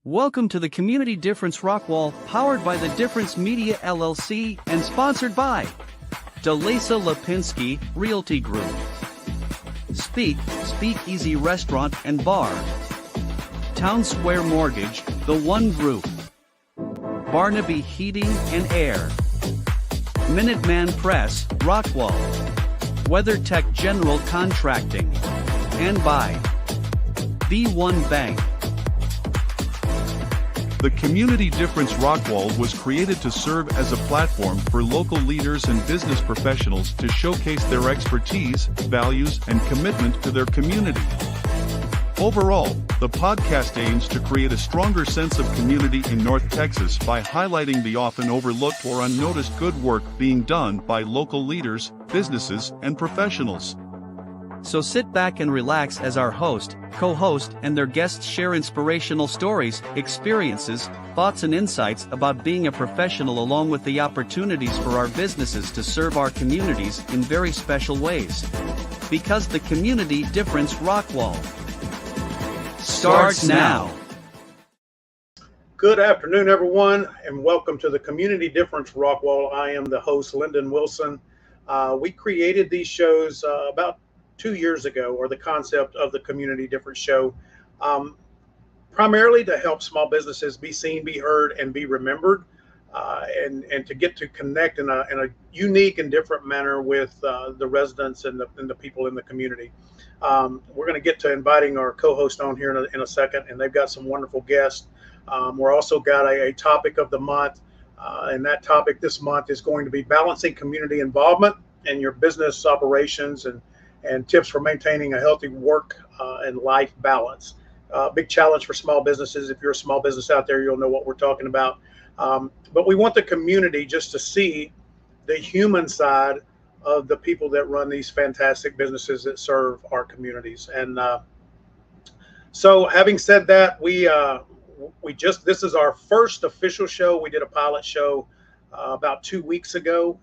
Welcome to the Community Difference-Rockwall, powered by the Difference Media LLC and sponsored by DeLisa Lipinski Realty Group, Speakeasy Restaurant and Bar, Town Square Mortgage, The One Group, Barnaby Heating and Air, Minuteman Press, Rockwall, WeatherTech General Contracting, and by B1 Bank. The Community Difference-Rockwall was created to serve as a platform for local leaders and business professionals to showcase their expertise, values, and commitment to their community. Overall, the podcast aims to create a stronger sense of community in North Texas by highlighting the often overlooked or unnoticed good work being done by local leaders, businesses, and professionals. So sit back and relax as our host, co-host, and their guests share inspirational stories, experiences, thoughts, and insights about being a professional, along with the opportunities for our businesses to serve our communities in very special ways. Because the Community Difference-Rockwall starts now. Good afternoon, everyone, and welcome to the Community Difference-Rockwall. I am the host, Lendon Wilson. We created these shows about 2 years ago, or the concept of the Community Difference Show, primarily to help small businesses be seen, be heard, and be remembered, and to get to connect in a unique and different manner with the residents and the people in the community. We're going to get to inviting our co-host on here in a second, and they've got some wonderful guests. We're also got a topic of the month, and that topic this month is going to be balancing community involvement in your business operations and tips for maintaining a healthy work and life balance. Big challenge for small businesses. If you're a small business out there, you'll know what we're talking about. But we want the community just to see the human side of the people that run these fantastic businesses that serve our communities. And so having said that, this is our first official show. We did a pilot show about 2 weeks ago.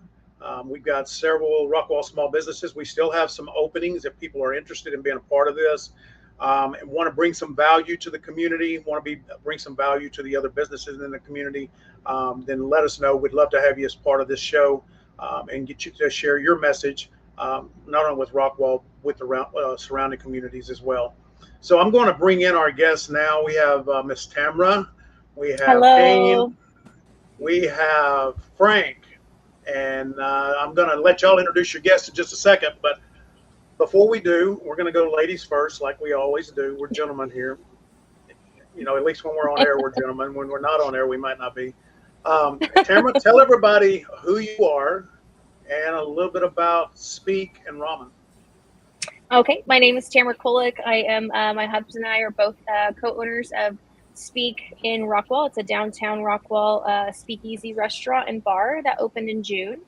We've got several Rockwall small businesses. We still have some openings if people are interested in being a part of this, and want to bring some value to the community, bring some value to the other businesses in the community, then let us know. We'd love to have you as part of this show, and get you to share your message, not only with Rockwall, with the surrounding communities as well. So I'm going to bring in our guests now. We have Miss Tamara, we have Kayne, we have Frank. And I'm going to let y'all introduce your guests in just a second. But before we do, we're going to go ladies first, like we always do. We're gentlemen here. You know, at least when we're on air, we're gentlemen. When we're not on air, we might not be. Tamara, tell everybody who you are and a little bit about Speak and Ramen. Okay, my name is Tamara Kolleck. I am, my husband and I are both co-owners of Speak in Rockwall. It's a downtown Rockwall speakeasy restaurant and bar that opened in June.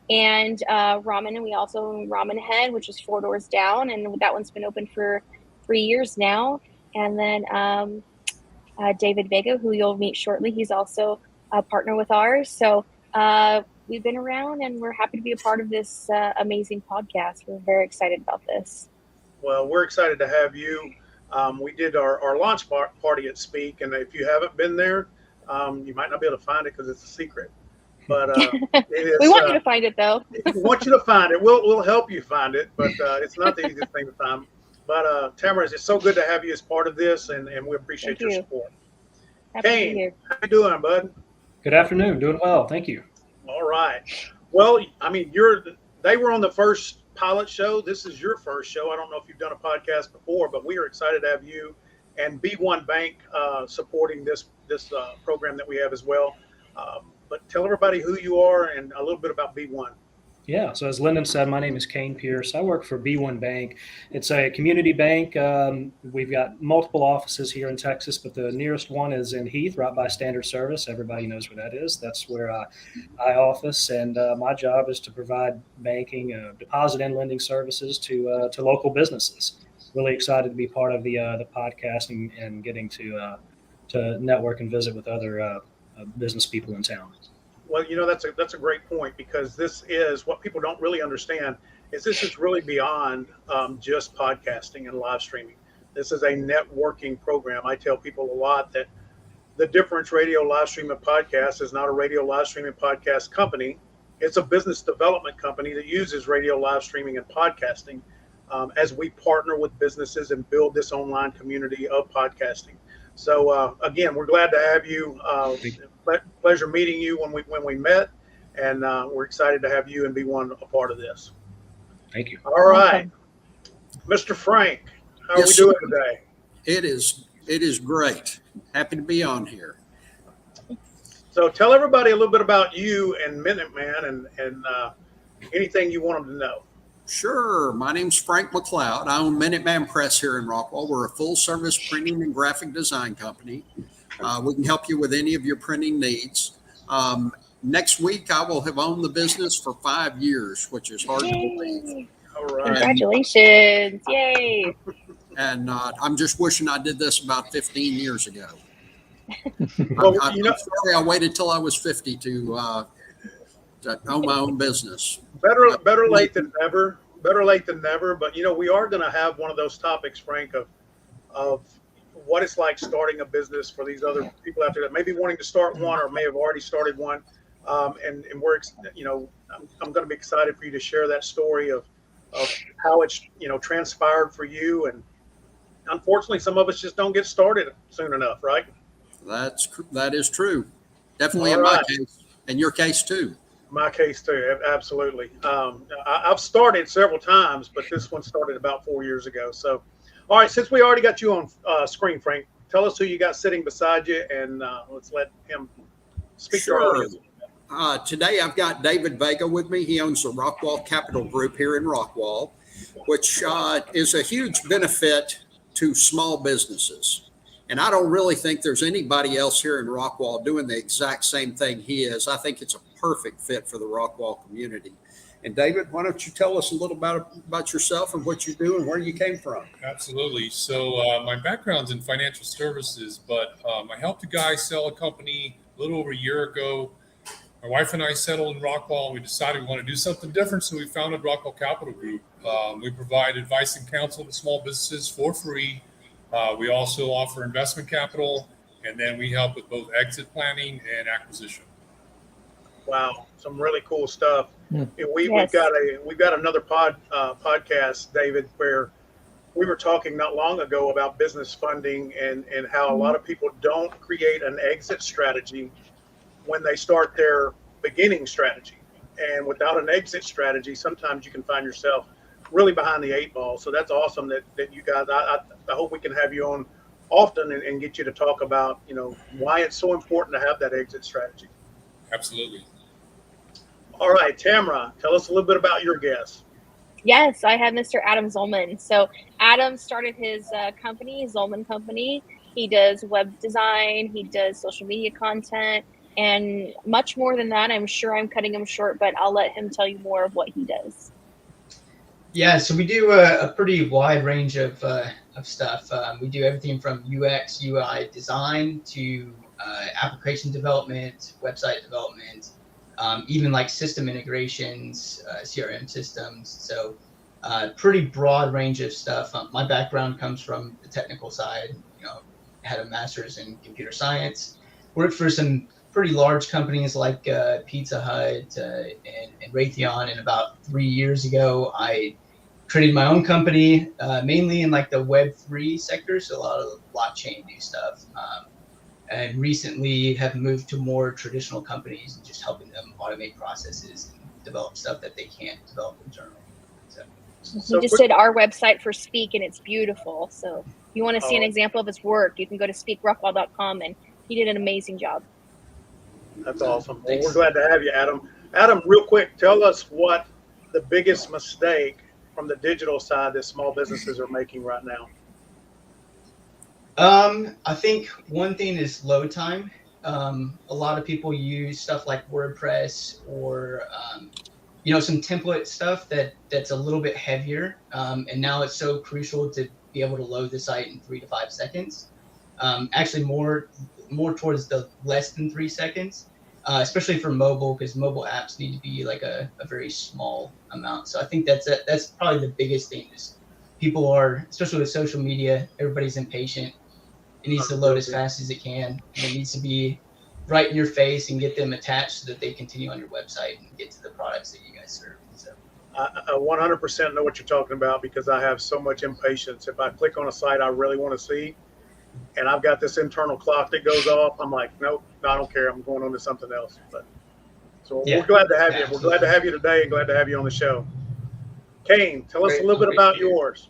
And Ramen, and we also own Ramen Head, which is 4 doors down, and that one's been open for 3 years now. And then David Vega, who you'll meet shortly, he's also a partner with ours. So we've been around, and we're happy to be a part of this amazing podcast. We're very excited about this. Well, we're excited to have you. We did our launch party at Speak, and if you haven't been there, you might not be able to find it because it's a secret. But it is, we want you to find it, though. We want you to find it. We'll help you find it, but it's not the easiest thing to find. But Tamara, it's so good to have you as part of this, and we appreciate your support. Kayne, how you doing, bud? Good afternoon. Doing well. Thank you. All right. Well, I mean, they were on the first pilot show. This is your first show. I don't know if you've done a podcast before, but we are excited to have you and B1 Bank supporting this program that we have as well. But tell everybody who you are and a little bit about B1. Yeah, so as Lendon said, my name is Kayne Pierce. I work for B1 Bank. It's a community bank. We've got multiple offices here in Texas, but the nearest one is in Heath, right by Standard Service. Everybody knows where that is. That's where I office, and my job is to provide banking, deposit and lending services to local businesses. Really excited to be part of the podcast and getting to network and visit with other business people in town. Well, you know, that's a great point, because this is what people don't really understand is this is really beyond just podcasting and live streaming. This is a networking program. I tell people a lot that the Difference Radio Live Streaming Podcast is not a radio live streaming podcast company. It's a business development company that uses radio live streaming and podcasting as we partner with businesses and build this online community of podcasting. So again, we're glad to have you. Pleasure meeting you when we met, and we're excited to have you and B1 a part of this. Thank you. All right, Mr. Frank, how are we doing today? It is great. Happy to be on here. So tell everybody a little bit about you and Minuteman and anything you want them to know. Sure. My name's Frank McLeod. I own Minuteman Press here in Rockwall. We're a full-service printing and graphic design company. We can help you with any of your printing needs. Next week, I will have owned the business for 5 years, which is hard to believe. All right. Congratulations. Yay. And I'm just wishing I did this about 15 years ago. Well, I'm sorry I waited till I was 50 to own my own business. Better late than never. Better late than never. But we are going to have one of those topics, Frank, of what it's like starting a business for these other people out there that may be wanting to start one or may have already started one. And we're, I'm going to be excited for you to share that story of how it's transpired for you. And unfortunately, some of us just don't get started soon enough, right? That is true. Definitely in my case, and your case too. My case too, absolutely. I've started several times, but this one started about 4 years ago. So, all right, since we already got you on screen, Frank, tell us who you got sitting beside you, and let's let him speak to our audience. Today I've got David Vega with me. He owns the Rockwall Capital Group here in Rockwall, which is a huge benefit to small businesses. And I don't really think there's anybody else here in Rockwall doing the exact same thing he is. I think it's a perfect fit for the Rockwall community. And David, why don't you tell us a little about yourself and what you do and where you came from? Absolutely. So my background's in financial services, but I helped a guy sell a company a little over a year ago. My wife and I settled in Rockwall, and we decided we want to do something different, so we founded Rockwall Capital Group. We provide advice and counsel to small businesses for free. We also offer investment capital, and then we help with both exit planning and acquisition. Wow, some really cool stuff. Yes. We've got another podcast, David, where we were talking not long ago about business funding and how a lot of people don't create an exit strategy when they start their beginning strategy. And without an exit strategy, sometimes you can find yourself really behind the eight ball. So that's awesome that you guys, I hope we can have you on often and get you to talk about, why it's so important to have that exit strategy. Absolutely. All right, Tamara, tell us a little bit about your guest. Yes, I have Mr. Adam Zollman. So Adam started his company, Zollman Company. He does web design, he does social media content, and much more than that. I'm sure I'm cutting him short, but I'll let him tell you more of what he does. Yeah, so we do a pretty wide range of stuff. We do everything from UX, UI design to application development, website development, even like system integrations, CRM systems. So pretty broad range of stuff. My background comes from the technical side. Had a master's in computer science, worked for some pretty large companies like Pizza Hut and Raytheon. And about 3 years ago, I created my own company, mainly in like the Web3 sector, so a lot of blockchain new stuff. And recently have moved to more traditional companies and just helping them automate processes and develop stuff that they can't develop internally. He just did our website for Speak, and it's beautiful. So if you want to see an example of his work, you can go to speakrockwall.com, and he did an amazing job. That's awesome. Well, we're glad to have you, Adam. Adam, real quick, tell us what the biggest mistake from the digital side that small businesses are making right now. I think one thing is load time. A lot of people use stuff like WordPress or some template stuff that's a little bit heavier. And now it's so crucial to be able to load the site in 3 to 5 seconds. Actually more towards the less than 3 seconds, especially for mobile, because mobile apps need to be like a very small amount. So I think that's probably the biggest thing is people are, especially with social media, everybody's impatient. It needs to load as fast as it can. And it needs to be right in your face and get them attached so that they continue on your website and get to the products that you guys serve. So I 100% know what you're talking about because I have so much impatience. If I click on a site I really want to see, and I've got this internal clock that goes off, I'm like, nope, I don't care. I'm going on to something else. But so we're glad to have you. Absolutely. We're glad to have you today and glad to have you on the show. Kayne, tell us a little bit about yours.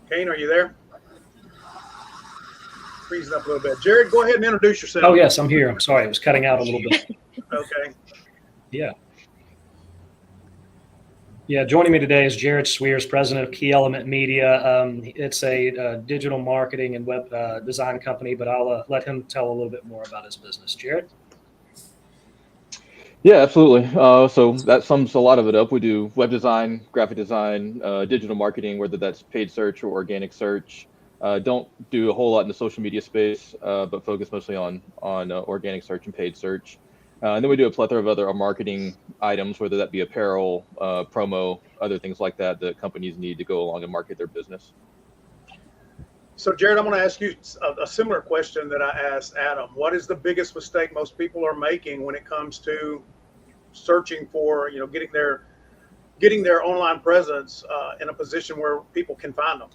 Kayne, are you there? Freezing up a little bit. Jared, go ahead and introduce yourself. Oh, yes, I'm here. I'm sorry. It was cutting out a little bit. Okay. Yeah. Yeah, joining me today is Jared Sweers, president of Key Element Media. It's a digital marketing and web design company, but I'll let him tell a little bit more about his business. Jared? Yeah, absolutely. So that sums a lot of it up. We do web design, graphic design, digital marketing, whether that's paid search or organic search. Don't do a whole lot in the social media space, but focus mostly on organic search and paid search. And then we do a plethora of other marketing items, whether that be apparel, promo, other things like that that companies need to go along and market their business. So, Jared, I'm going to ask you a similar question that I asked Adam. What is the biggest mistake most people are making when it comes to searching for, getting their online presence in a position where people can find them?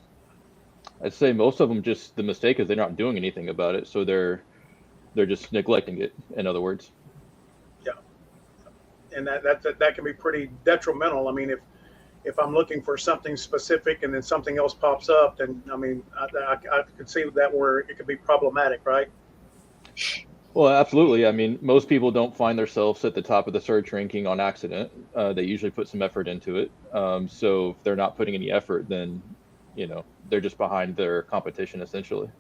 I'd say most of them the mistake is they're not doing anything about it. So they're just neglecting it, in other words. Yeah. And that can be pretty detrimental. I mean, if I'm looking for something specific and then something else pops up, then I could see that where it could be problematic, right? Well, absolutely. I mean, most people don't find themselves at the top of the search ranking on accident. They usually put some effort into it. So if they're not putting any effort, then, they're just behind their competition, essentially.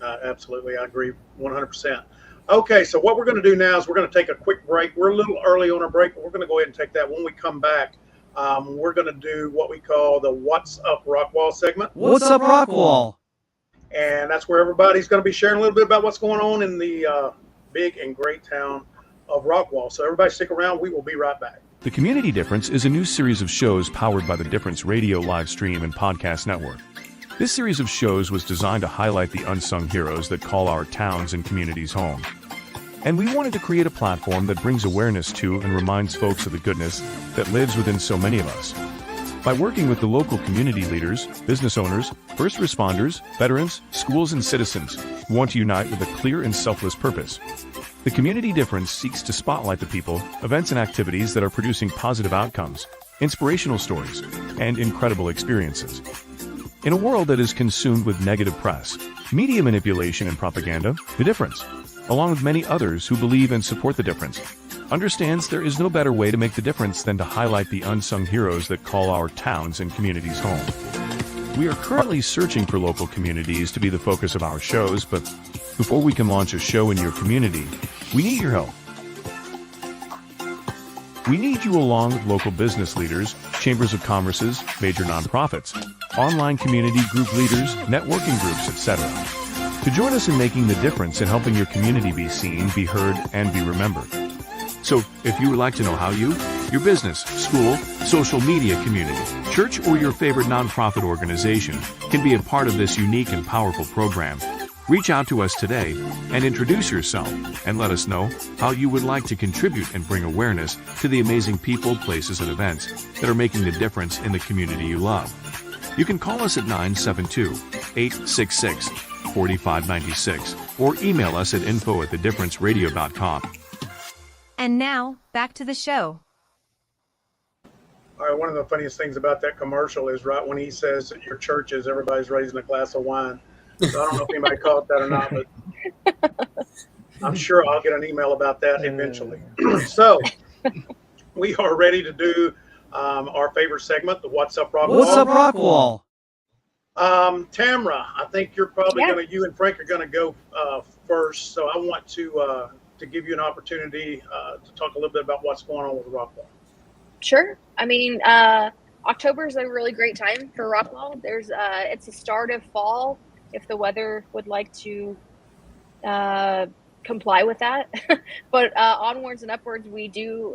Absolutely. I agree 100%. Okay, so what we're going to do now is we're going to take a quick break. We're a little early on our break, but we're going to go ahead and take that. When we come back, we're going to do what we call the What's Up Rockwall segment. What's Up Rockwall? And that's where everybody's going to be sharing a little bit about what's going on in the big and great town of Rockwall. So everybody stick around. We will be right back. The Community Difference is a new series of shows powered by the Difference Radio live stream and podcast network. This series of shows was designed to highlight the unsung heroes that call our towns and communities home. And we wanted to create a platform that brings awareness to and reminds folks of the goodness that lives within so many of us. By working with the local community leaders, business owners, first responders, veterans, schools, and citizens, we want to unite with a clear and selfless purpose. The Community Difference seeks to spotlight the people, events, and activities that are producing positive outcomes, inspirational stories, and incredible experiences. In a world that is consumed with negative press, media manipulation, and propaganda, The Difference, along with many others who believe and support The Difference, understands there is no better way to make the difference than to highlight the unsung heroes that call our towns and communities home. We are currently searching for local communities to be the focus of our shows, but before we can launch a show in your community, we need your help. We need you along with local business leaders, chambers of commerces, major nonprofits, online community group leaders, networking groups, etc., to join us in making the difference in helping your community be seen, be heard, and be remembered. So, if you would like to know how you, your business, school, social media community, church, or your favorite nonprofit organization can be a part of this unique and powerful program, reach out to us today and introduce yourself and let us know how you would like to contribute and bring awareness to the amazing people, places, and events that are making the difference in the community you love. You can call us at 972-866-4596 or email us at info@thedifferenceradio.com. And now, back to the show. All right, one of the funniest things about that commercial is right when he says at your churches, everybody's raising a glass of wine. So I don't know if anybody caught that or not, but I'm sure I'll get an email about that eventually. So we are ready to do our favorite segment, the What's Up Rockwall. What's Up Rockwall? Tamara, I think you're probably you and Frank are going to go first. So I want to give you an opportunity to talk a little bit about what's going on with Rockwall. Sure. I mean, October is a really great time for Rockwall. It's the start of fall, if the weather would like to comply with that. But onwards and upwards,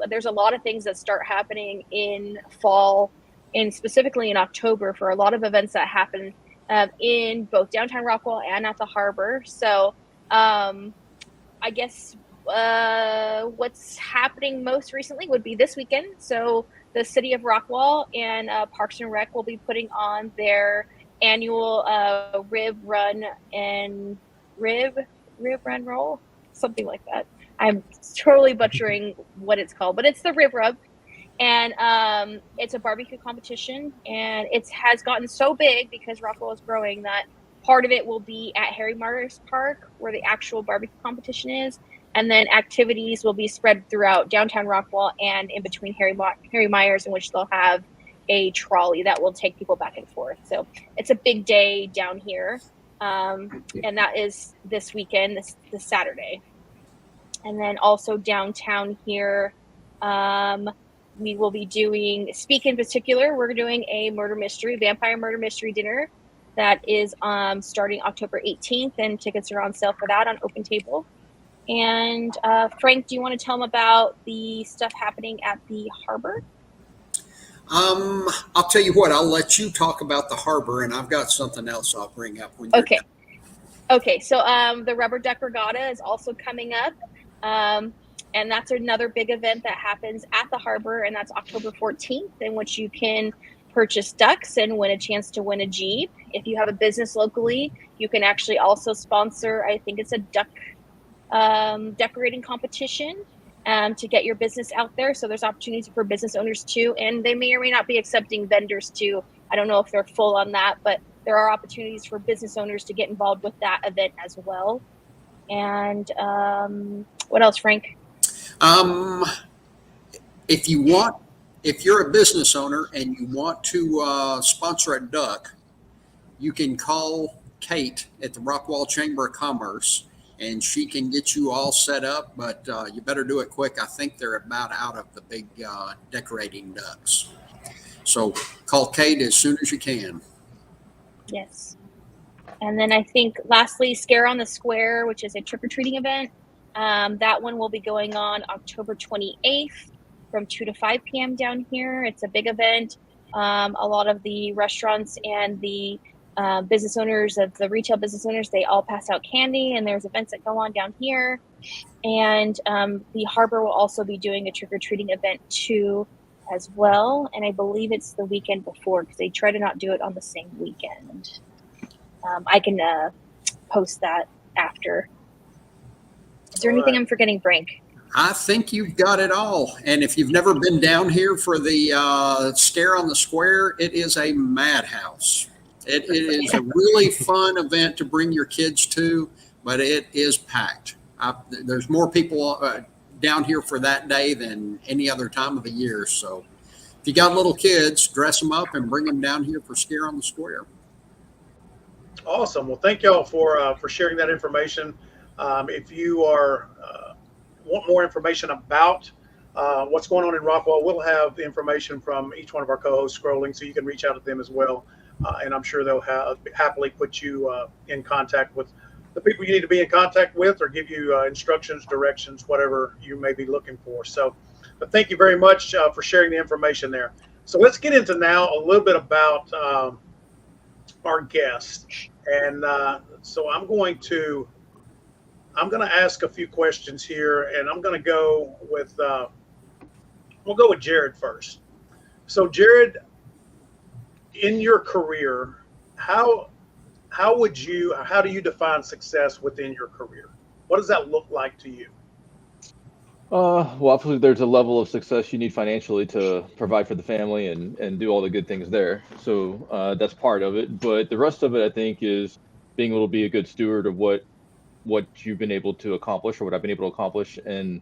there's a lot of things that start happening in fall and specifically in October for a lot of events that happen in both downtown Rockwall and at the harbor. So I guess what's happening most recently would be this weekend. So the city of Rockwall and Parks and Rec will be putting on their annual rib run roll, something like that. I'm totally butchering what it's called, but it's the rib rub. And it's a barbecue competition, and it has gotten so big because Rockwall is growing that part of it will be at Harry Myers Park, where the actual barbecue competition is, and then activities will be spread throughout downtown Rockwall and in between Harry Myers, in which they'll have a trolley that will take people back and forth. So it's a big day down here, and that is this weekend, this Saturday. And then also downtown here, we will be doing, Speak in particular, we're doing a vampire murder mystery dinner that is starting October 18th, and tickets are on sale for that on Open Table. And Frank, do you want to tell them about the stuff happening at the harbor? I'll tell you what, I'll let you talk about the harbor, and I've got something else I'll bring up when you're done. Okay, so the Rubber Duck Regatta is also coming up. And that's another big event that happens at the harbor, and that's October 14th, in which you can purchase ducks and win a chance to win a Jeep. If you have a business locally, you can actually also sponsor, I think it's a duck decorating competition to get your business out there. So there's opportunities for business owners too, and they may or may not be accepting vendors too. I don't know if they're full on that, but there are opportunities for business owners to get involved with that event as well. And what else, Frank? If you're a business owner and you want to sponsor a duck, you can call Kate at the Rockwall Chamber of Commerce, and she can get you all set up, but you better do it quick. I think they're about out of the big decorating ducks. So call Kate as soon as you can. Yes. And then I think lastly, Scare on the Square, which is a trick-or-treating event. That one will be going on October 28th from 2 to 5 p.m. down here. It's a big event. A lot of the restaurants and the business owners, the retail business owners, they all pass out candy, and there's events that go on down here. And the harbor will also be doing a trick-or-treating event too as well. And I believe it's the weekend before, because they try to not do it on the same weekend. I can post that after. Is there anything I'm forgetting, Frank? I think you've got it all. And if you've never been down here for the Scare on the Square, it is a madhouse. It is a really fun event to bring your kids to, but it is packed. There's more people down here for that day than any other time of the year. So if you got little kids, dress them up and bring them down here for Scare on the Square. Awesome. Well, thank y'all for sharing that information. If you want more information about what's going on in Rockwall, we'll have the information from each one of our co-hosts scrolling, so you can reach out to them as well. And I'm sure they'll happily put you in contact with the people you need to be in contact with, or give you instructions, directions, whatever you may be looking for. So, but thank you very much for sharing the information there. So let's get into now a little bit about our guest. And so I'm going to ask a few questions here, and I'm going to go with we'll go with Jared first. So Jared, in your career, how do you define success within your career? What does that look like to you? Well, obviously there's a level of success you need financially to provide for the family and do all the good things there. So that's part of it. But the rest of it, I think, is being able to be a good steward of what you've been able to accomplish, or what I've been able to accomplish, and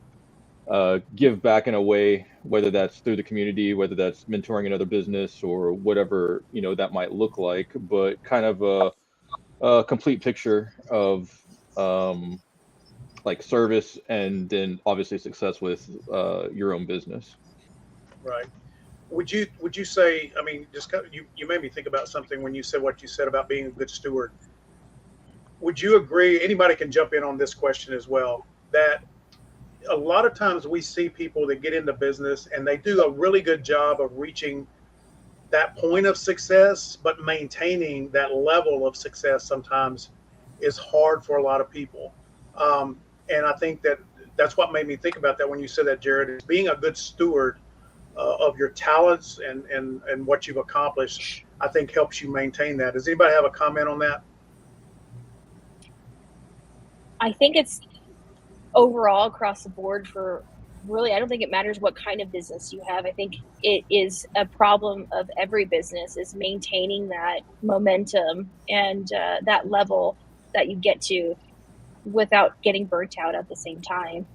give back in a way, whether that's through the community, whether that's mentoring another business, or whatever, that might look like, but kind of a complete picture of like service, and then obviously success with your own business. Right. Would you say, I mean, just kind of, you made me think about something when you said what you said about being a good steward. Would you agree, anybody can jump in on this question as well, that a lot of times we see people that get into business and they do a really good job of reaching that point of success, but maintaining that level of success sometimes is hard for a lot of people. And I think that's what made me think about that when you said that, Jared, is being a good steward of your talents and what you've accomplished, I think helps you maintain that. Does anybody have a comment on that? I think it's overall across the board for really, I don't think it matters what kind of business you have. I think it is a problem of every business is maintaining that momentum and that level that you get to without getting burnt out at the same time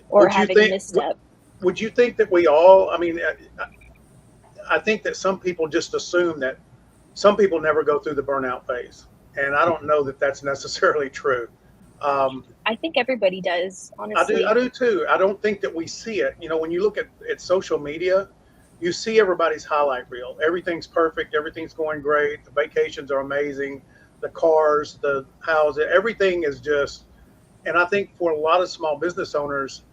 or having a misstep. Would you think that we all, I mean, I think that some people just assume that some people never go through the burnout phase. And I don't know that that's necessarily true. I think everybody does, honestly. I do too. I don't think that we see it. You know, when you look at social media, you see everybody's highlight reel. Everything's perfect. Everything's going great. The vacations are amazing. The cars, the houses, everything is just, and I think for a lot of small business owners,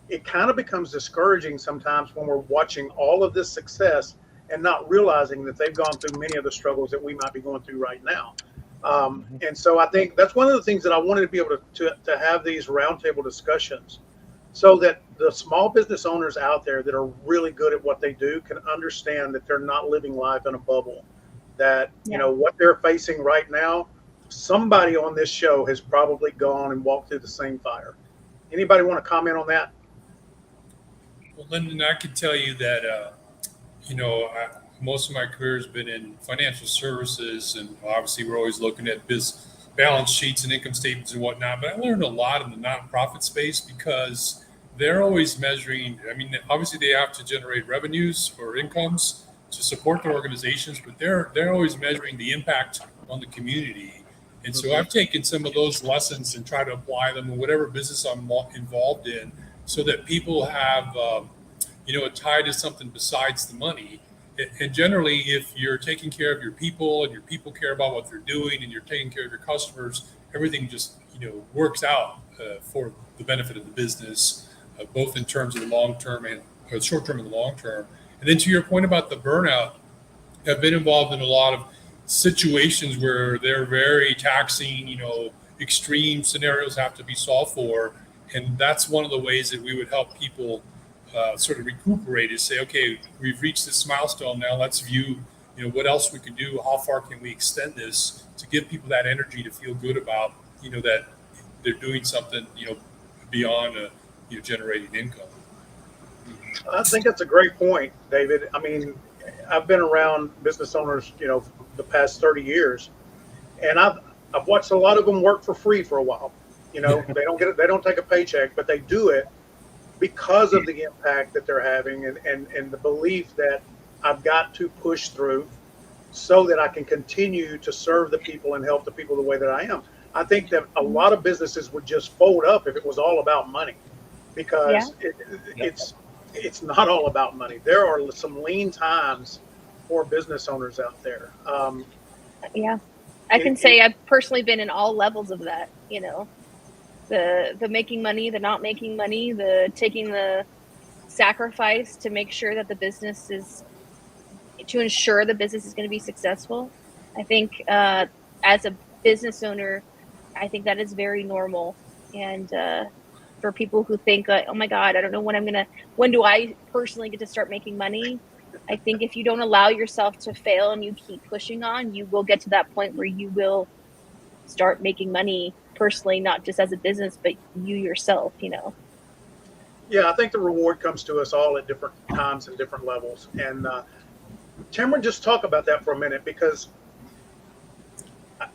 it kind of becomes discouraging sometimes when we're watching all of this success and not realizing that they've gone through many of the struggles that we might be going through right now. And so I think that's one of the things that I wanted to be able to have these roundtable discussions so that the small business owners out there that are really good at what they do can understand that they're not living life in a bubble, that, you know, what they're facing right now, somebody on this show has probably gone and walked through the same fire. Anybody want to comment on that? Well, Lendon, I can tell you that, most of my career has been in financial services, and obviously we're always looking at balance sheets and income statements and whatnot. But I learned a lot in the nonprofit space because they're always measuring. I mean, obviously they have to generate revenues or incomes to support their organizations, but they're always measuring the impact on the community. And so I've taken some of those lessons and try to apply them in whatever business I'm involved in, so that people have, a tie to something besides the money. And generally, if you're taking care of your people and your people care about what they're doing and you're taking care of your customers, everything just, works out for the benefit of the business, both in terms of the long term and short term and the long term. And then to your point about the burnout, I've been involved in a lot of situations where they're very taxing, extreme scenarios have to be solved for. And that's one of the ways that we would help people sort of recuperate, is say, okay, we've reached this milestone. Now let's view, what else we can do. How far can we extend this to give people that energy to feel good about, that they're doing something, beyond, generating income. I think that's a great point, David. I mean, I've been around business owners, the past 30 years, and I've watched a lot of them work for free for a while. They don't take a paycheck, but they do it because of the impact that they're having and the belief that I've got to push through so that I can continue to serve the people and help the people the way that I am. I think that a lot of businesses would just fold up if it was all about money, because it's not all about money. There are some lean times for business owners out there. I can say I've personally been in all levels of that, the making money, the not making money, the taking the sacrifice to make sure that the business is, to ensure the business is going to be successful. I think as a business owner, I think that is very normal. And for people who think, oh my God, I don't know when do I personally get to start making money? I think if you don't allow yourself to fail and you keep pushing on, you will get to that point where you will start making money personally, not just as a business, but you yourself, Yeah, I think the reward comes to us all at different times and different levels. And Tamara, just talk about that for a minute, because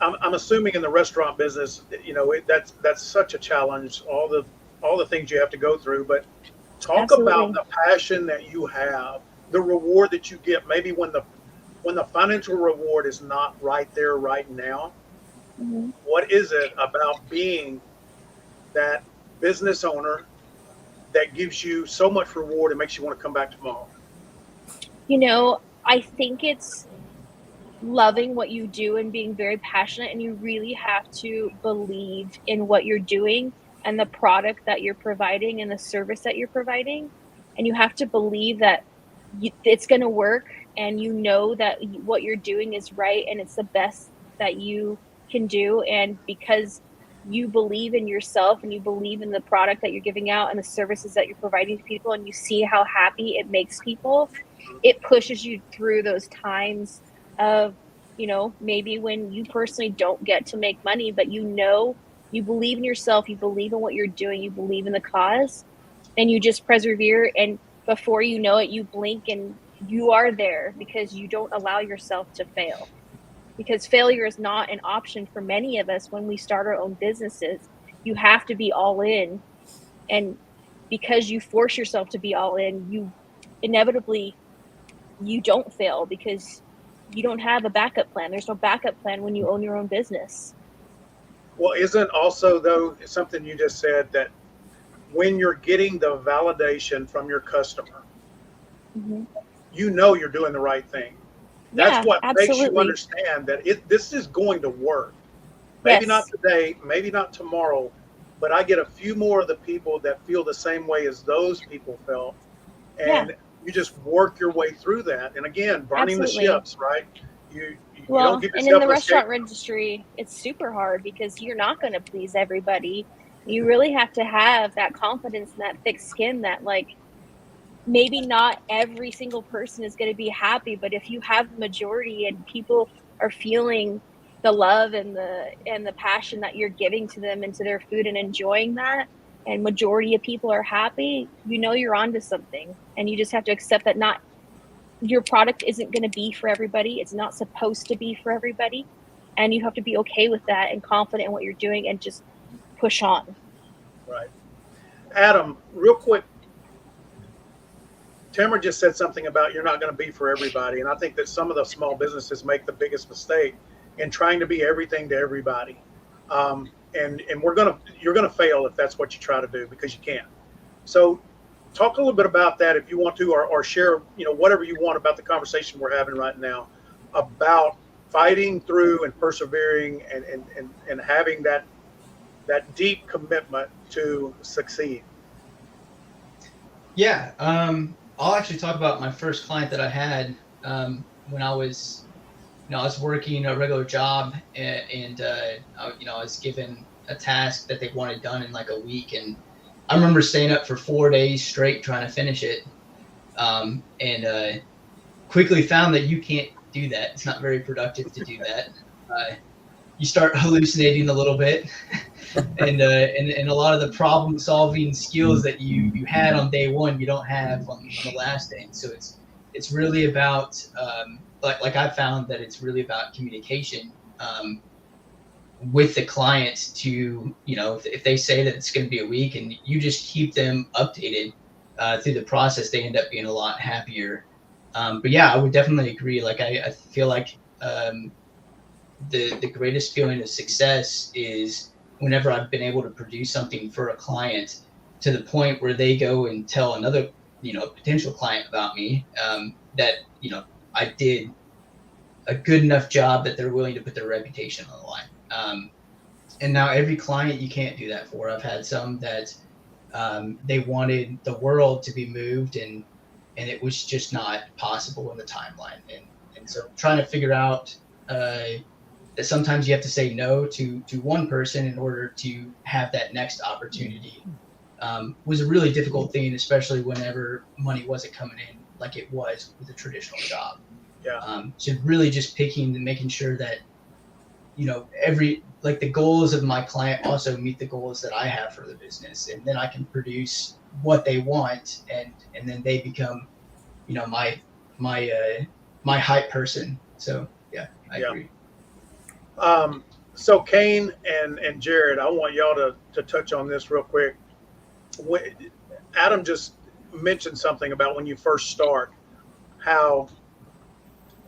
I'm assuming in the restaurant business, that's such a challenge, all the things you have to go through. But talk about the passion that you have, the reward that you get, maybe when the financial reward is not right there right now. Mm-hmm. What is it about being that business owner that gives you so much reward and makes you want to come back tomorrow? I think it's loving what you do and being very passionate, and you really have to believe in what you're doing and the product that you're providing and the service that you're providing. And you have to believe that it's going to work, and you know that what you're doing is right and it's the best that you can do. And because you believe in yourself and you believe in the product that you're giving out and the services that you're providing to people, and you see how happy it makes people, it pushes you through those times of, maybe when you personally don't get to make money, but you believe in yourself, you believe in what you're doing, you believe in the cause, and you just persevere. And before you know it, you blink and you are there, because you don't allow yourself to fail. Because failure is not an option for many of us when we start our own businesses. You have to be all in. And because you force yourself to be all in, you inevitably, you don't fail, because you don't have a backup plan. There's no backup plan when you own your own business. Well, isn't also, though, something you just said, that when you're getting the validation from your customer, you know you're doing the right thing. That's what makes you understand that this is going to work. Maybe not today, maybe not tomorrow, but I get a few more of the people that feel the same way as those people felt. And you just work your way through that. And again, burning the ships, right? You don't give yourself and in the restaurant industry, it's super hard, because you're not going to please everybody. You really have to have that confidence and that thick skin that, like, maybe not every single person is going to be happy, but if you have the majority and people are feeling the love and the passion that you're giving to them and to their food and enjoying that, and majority of people are happy, you're onto something. And you just have to accept that not your product isn't going to be for everybody. It's not supposed to be for everybody. And you have to be okay with that and confident in what you're doing and just push on. Right. Adam, real quick, Tamara just said something about you're not going to be for everybody. And I think that some of the small businesses make the biggest mistake in trying to be everything to everybody. And you're going to fail if that's what you try to do, because you can't. So talk a little bit about that if you want to, or share, whatever you want about the conversation we're having right now about fighting through and persevering and having that deep commitment to succeed. Yeah. I'll actually talk about my first client that I had when I was, I was working a regular job, and I was given a task that they wanted done in like a week, and I remember staying up for 4 days straight trying to finish it, and quickly found that you can't do that. It's not very productive to do that. You start hallucinating a little bit, and a lot of the problem solving skills that you had on day one, you don't have on the last day. So it's really about like I found that it's really about communication with the client to, if they say that it's going to be a week and you just keep them updated through the process, they end up being a lot happier. But yeah, I would definitely agree. Like I feel like the greatest feeling of success is whenever I've been able to produce something for a client to the point where they go and tell another, potential client about me, that, I did a good enough job that they're willing to put their reputation on the line. And now every client you can't do that for. I've had some that they wanted the world to be moved, and it was just not possible in the timeline. And so trying to figure out that sometimes you have to say no to one person in order to have that next opportunity was a really difficult thing, especially whenever money wasn't coming in like it was with a traditional job. Yeah. So really just picking and making sure that, the goals of my client also meet the goals that I have for the business, and then I can produce what they want, and then they become, my hype person. So yeah, I agree. So Kayne and Jared, I want y'all to touch on this real quick. Adam just mentioned something about when you first start, how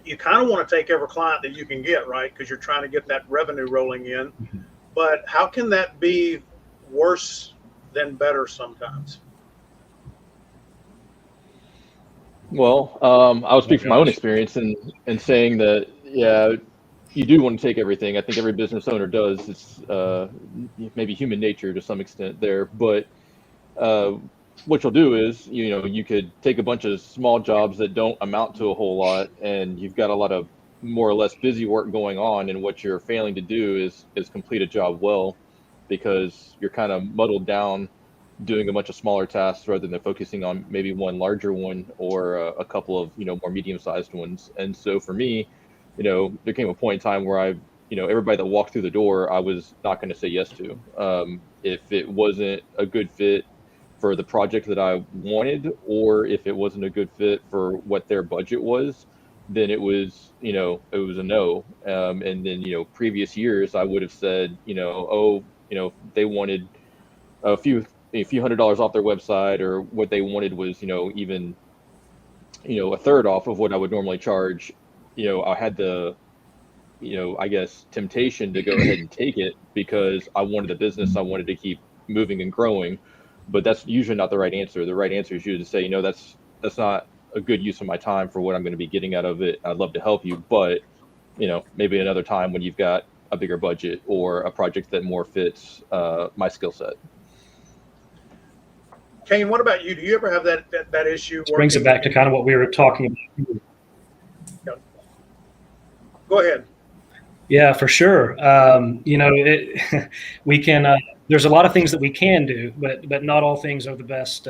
you kind of want to take every client that you can get, right? Because you're trying to get that revenue rolling in. Mm-hmm. But how can that be worse than better sometimes? Well, I'll speak from my own experience in saying that, yeah, you do want to take everything. I think every business owner does. It's maybe human nature to some extent there. But what you'll do is, you could take a bunch of small jobs that don't amount to a whole lot, and you've got a lot of more or less busy work going on, and what you're failing to do is complete a job well, because you're kind of muddled down doing a bunch of smaller tasks rather than focusing on maybe one larger one or a couple of more medium-sized ones. And so for me, there came a point in time where everybody that walked through the door, I was not going to say yes to. If it wasn't a good fit for the project that I wanted, or if it wasn't a good fit for what their budget was, then it was a no. And then previous years I would have said they wanted a few $100s off their website, or what they wanted was even a third off of what I would normally charge. I had the I guess temptation to go ahead and take it because I wanted the business, I wanted to keep moving and growing. But that's usually not the right answer. The right answer is usually to say, that's not a good use of my time for what I'm going to be getting out of it. I'd love to help you, but maybe another time when you've got a bigger budget or a project that more fits my skill set. Kayne, what about you? Do you ever have that issue? Brings it back to kind of what we were talking about. Yeah. Go ahead. Yeah, for sure. We can. There's a lot of things that we can do, but not all things are the best.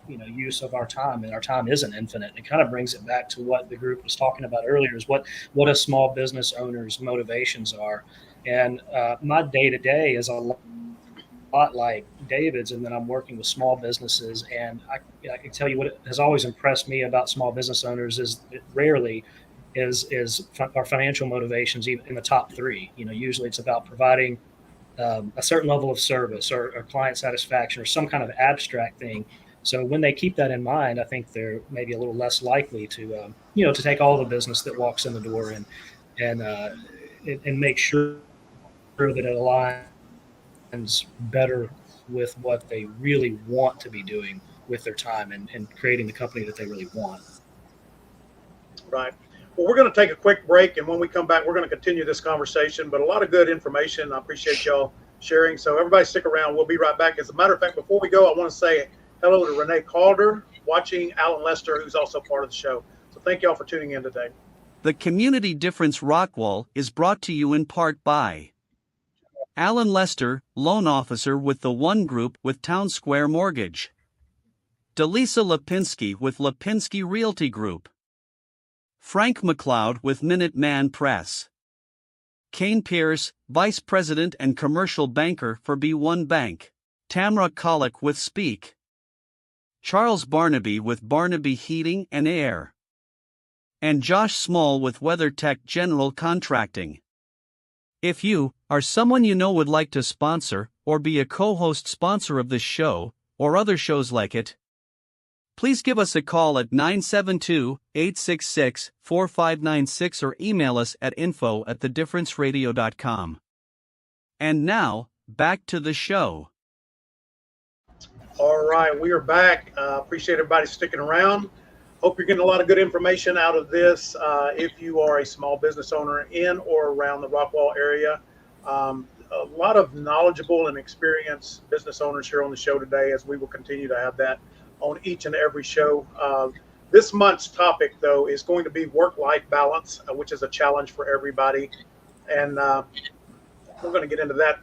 Use of our time, and our time isn't infinite. It kind of brings it back to what the group was talking about earlier: is what a small business owner's motivations are. And my day to day is a lot like David's, and then I'm working with small businesses, and I can tell you what has always impressed me about small business owners is it rarely is our financial motivations even in the top three. Usually it's about providing a certain level of service or client satisfaction or some kind of abstract thing. So when they keep that in mind, I think they're maybe a little less likely to to take all the business that walks in the door and make sure that it aligns better with what they really want to be doing with their time and creating the company that they really want. Right. Well, we're going to take a quick break, and when we come back, we're going to continue this conversation, but a lot of good information. I appreciate y'all sharing. So everybody stick around. We'll be right back. As a matter of fact, before we go, I want to say hello to Renee Calder, watching Alan Lester, who's also part of the show. So thank y'all for tuning in today. The Community Difference-Rockwall is brought to you in part by Alan Lester, loan officer with the One Group with Town Square Mortgage. Delisa Lipinski with Lipinski Realty Group. Frank McLeod with Minuteman Press. Kayne Pierce, Vice President and Commercial Banker for B1 Bank. Tamara Kolleck with Speak. Charles Barnaby with Barnaby Heating and Air. And Josh Small with WeatherTech General Contracting. If you, or someone you know would like to sponsor, or be a co-host sponsor of this show, or other shows like it, please give us a call at 972-866-4596 or email us at info@thedifferenceradio.com. And now, back to the show. All right, we are back. Appreciate everybody sticking around. Hope you're getting a lot of good information out of this. If you are a small business owner in or around the Rockwall area, a lot of knowledgeable and experienced business owners here on the show today, as we will continue to have that on each and every show. This month's topic, though, is going to be work-life balance, which is a challenge for everybody. And we're going to get into that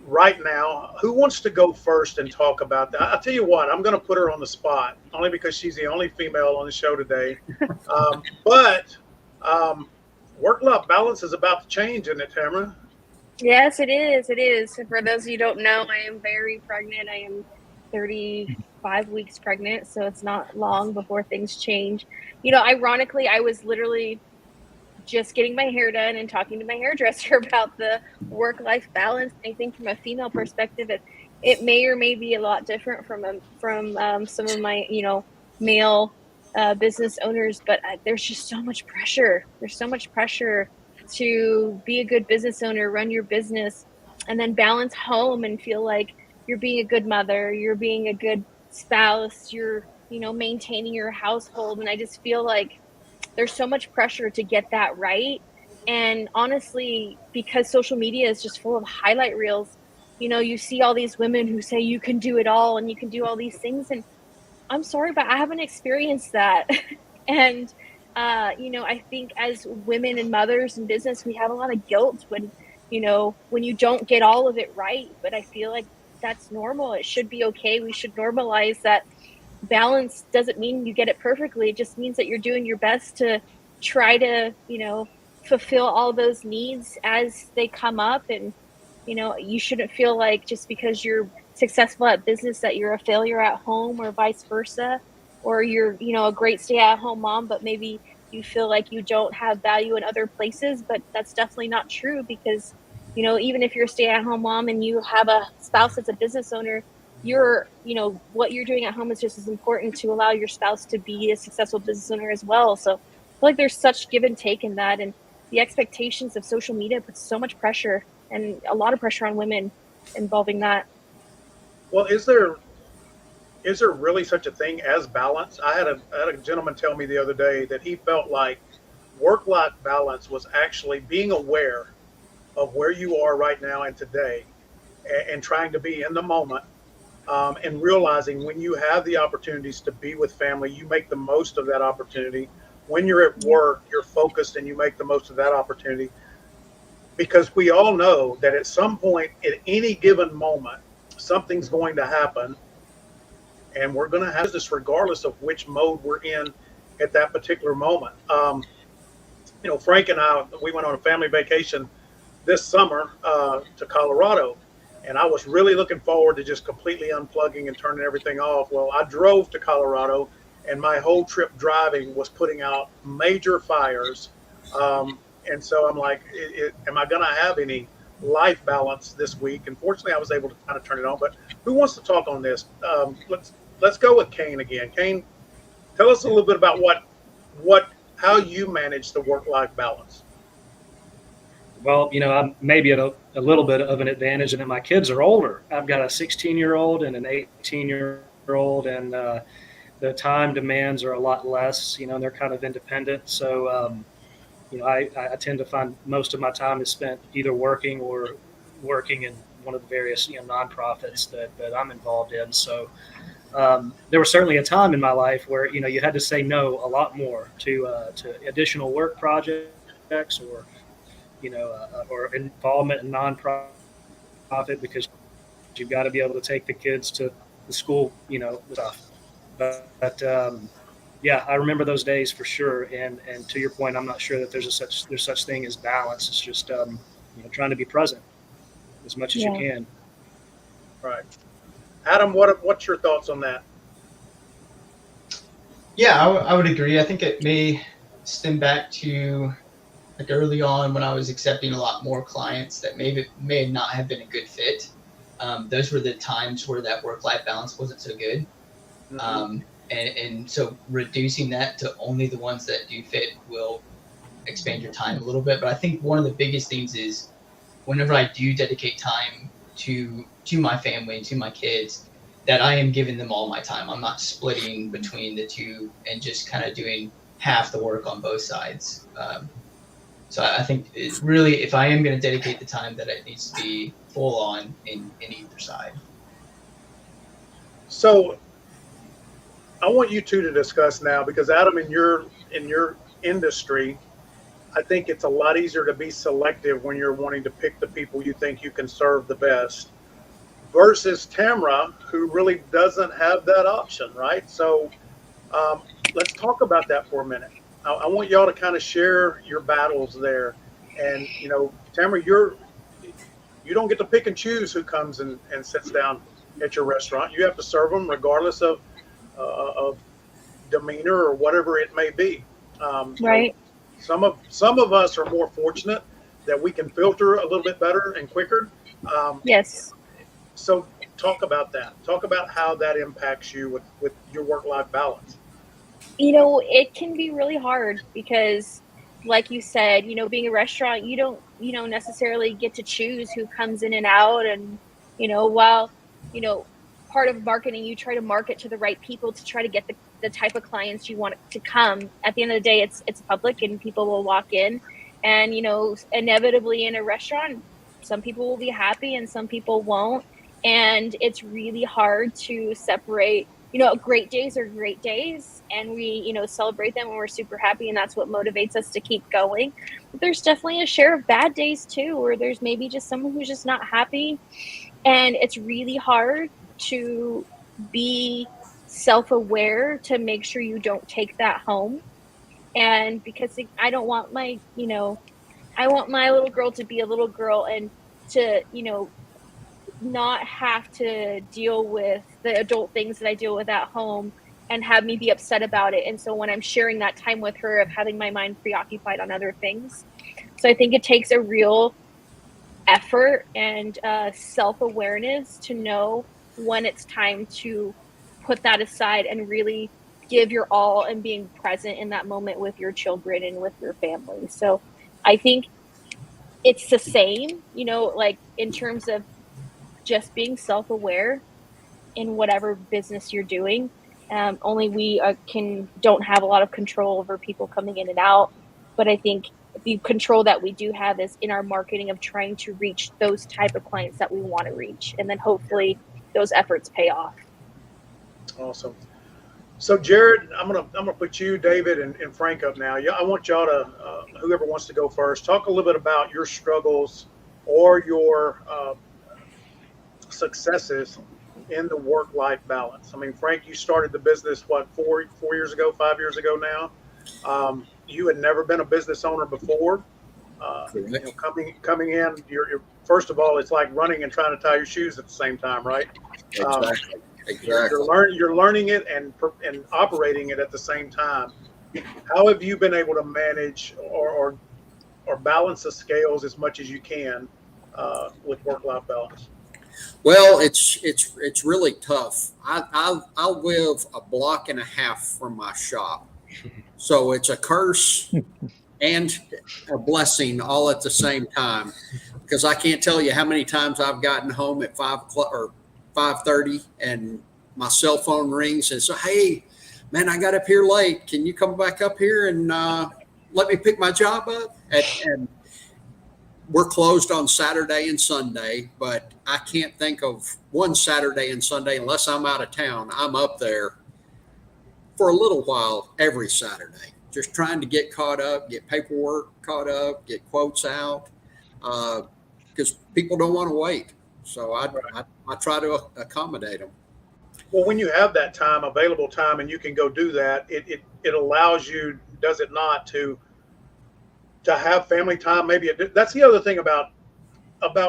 right now. Who wants to go first and talk about that? I'll tell you what, I'm going to put her on the spot, only because she's the only female on the show today. But work-life balance is about to change, isn't it, Tamara? Yes, it is. It is. For those of you who don't know, I am very pregnant. I am 35 weeks pregnant, so it's not long before things change. Ironically, I was literally just getting my hair done and talking to my hairdresser about the work-life balance. I think from a female perspective, it may or may be a lot different from some of my male business owners, but there's just so much pressure. There's so much pressure to be a good business owner, run your business, and then balance home and feel like you're being a good mother, you're being a good spouse, you're, maintaining your household. And I just feel like there's so much pressure to get that right. And honestly, because social media is just full of highlight reels, you see all these women who say you can do it all and you can do all these things. And I'm sorry, but I haven't experienced that. And, I think as women and mothers in business, we have a lot of guilt when you don't get all of it right. But I feel like that's normal. It should be okay. We should normalize that balance doesn't mean you get it perfectly. It just means that you're doing your best to try to, fulfill all those needs as they come up. And, you shouldn't feel like just because you're successful at business that you're a failure at home or vice versa, or you're, a great stay-at-home mom, but maybe you feel like you don't have value in other places. But that's definitely not true, because, even if you're a stay-at-home mom and you have a spouse that's a business owner, what you're doing at home is just as important to allow your spouse to be a successful business owner as well. So I feel like there's such give and take in that. And the expectations of social media puts so much pressure, and a lot of pressure on women involving that. Well, is there really such a thing as balance? I had a gentleman tell me the other day that he felt like work-life balance was actually being aware of where you are right now and today, and trying to be in the moment, and realizing when you have the opportunities to be with family, you make the most of that opportunity. When you're at work, you're focused and you make the most of that opportunity, because we all know that at some point, at any given moment, something's going to happen, and we're going to have this regardless of which mode we're in at that particular moment. Frank and I, we went on a family vacation this summer to Colorado, and I was really looking forward to just completely unplugging and turning everything off. Well, I drove to Colorado, and my whole trip driving was putting out major fires. And so I'm like, am I going to have any life balance this week? And fortunately, I was able to kind of turn it on. But who wants to talk on this? Let's go with Kayne again. Kayne, tell us a little bit about how you manage the work-life balance. Well, I'm maybe at a little bit of an advantage in that my kids are older. I've got a 16-year-old and an 18-year-old, and the time demands are a lot less, and they're kind of independent. So, I tend to find most of my time is spent either working or working in one of the various, nonprofits that I'm involved in. So there was certainly a time in my life where, you had to say no a lot more to additional work projects or or involvement in nonprofit, because you've got to be able to take the kids to the school, stuff. But yeah, I remember those days for sure. And to your point, I'm not sure that there's such thing as balance. It's just trying to be present as much as you can. Right. Adam, what's your thoughts on that? Yeah, I would agree. I think it may stem back to like early on when I was accepting a lot more clients that may not have been a good fit. Those were the times where that work-life balance wasn't so good. Mm-hmm. And so reducing that to only the ones that do fit will expand your time a little bit. But I think one of the biggest things is whenever I do dedicate time to my family and to my kids, that I am giving them all my time. I'm not splitting between the two and just kind of doing half the work on both sides. So I think it's really, if I am going to dedicate the time, that it needs to be full on in either side. So I want you two to discuss now, because Adam, in your industry, I think it's a lot easier to be selective when you're wanting to pick the people you think you can serve the best, versus Tamara, who really doesn't have that option, right? So let's talk about that for a minute. I want y'all to kind of share your battles there. And, Tamara, you don't get to pick and choose who comes and sits down at your restaurant. You have to serve them regardless of demeanor or whatever it may be. Right. Some of us are more fortunate that we can filter a little bit better and quicker. Yes. So talk about that. Talk about how that impacts you with your work-life balance. It can be really hard because, like you said, being a restaurant, you don't, necessarily get to choose who comes in and out. And, while, part of marketing, you try to market to the right people to try to get the type of clients you want to come. At the end of the day, it's public and people will walk in. And, inevitably in a restaurant, some people will be happy and some people won't. And it's really hard to separate, great days are great days, and we, celebrate them when we're super happy, and that's what motivates us to keep going. But there's definitely a share of bad days too, where there's maybe just someone who's just not happy. And it's really hard to be self-aware to make sure you don't take that home. And because I don't want I want my little girl to be a little girl and to, not have to deal with the adult things that I deal with at home and have me be upset about it. And so when I'm sharing that time with her of having my mind preoccupied on other things. So I think it takes a real effort and self-awareness to know when it's time to put that aside and really give your all and being present in that moment with your children and with your family. So I think it's the same, like in terms of just being self-aware in whatever business you're doing. Only we don't have a lot of control over people coming in and out. But I think the control that we do have is in our marketing of trying to reach those type of clients that we want to reach. And then hopefully those efforts pay off. Awesome. So Jared, I'm gonna put you, David, and Frank up now. Yeah, I want y'all to, whoever wants to go first, talk a little bit about your struggles or your successes in the work-life balance. I mean, Frank, you started the business, 4 years ago, 5 years ago now. You had never been a business owner before. Coming in, you're first of all, it's like running and trying to tie your shoes at the same time, right? Exactly. You're learning it and operating it at the same time. How have you been able to manage or balance the scales as much as you can with work-life balance? Well, it's really tough. I live a block and a half from my shop, so it's a curse and a blessing all at the same time. Because I can't tell you how many times I've gotten home at 5 o'clock or 5:30, and my cell phone rings and says, "Hey, man, I got up here late. Can you come back up here and let me pick my job up?" And we're closed on Saturday and Sunday, but I can't think of one Saturday and Sunday unless I'm out of town. I'm up there for a little while every Saturday, just trying to get caught up, get paperwork caught up, get quotes out, because people don't want to wait. So I try to accommodate them. Well, when you have that time, available time, and you can go do that, it allows you, does it not, to have family time? Maybe that's the other thing about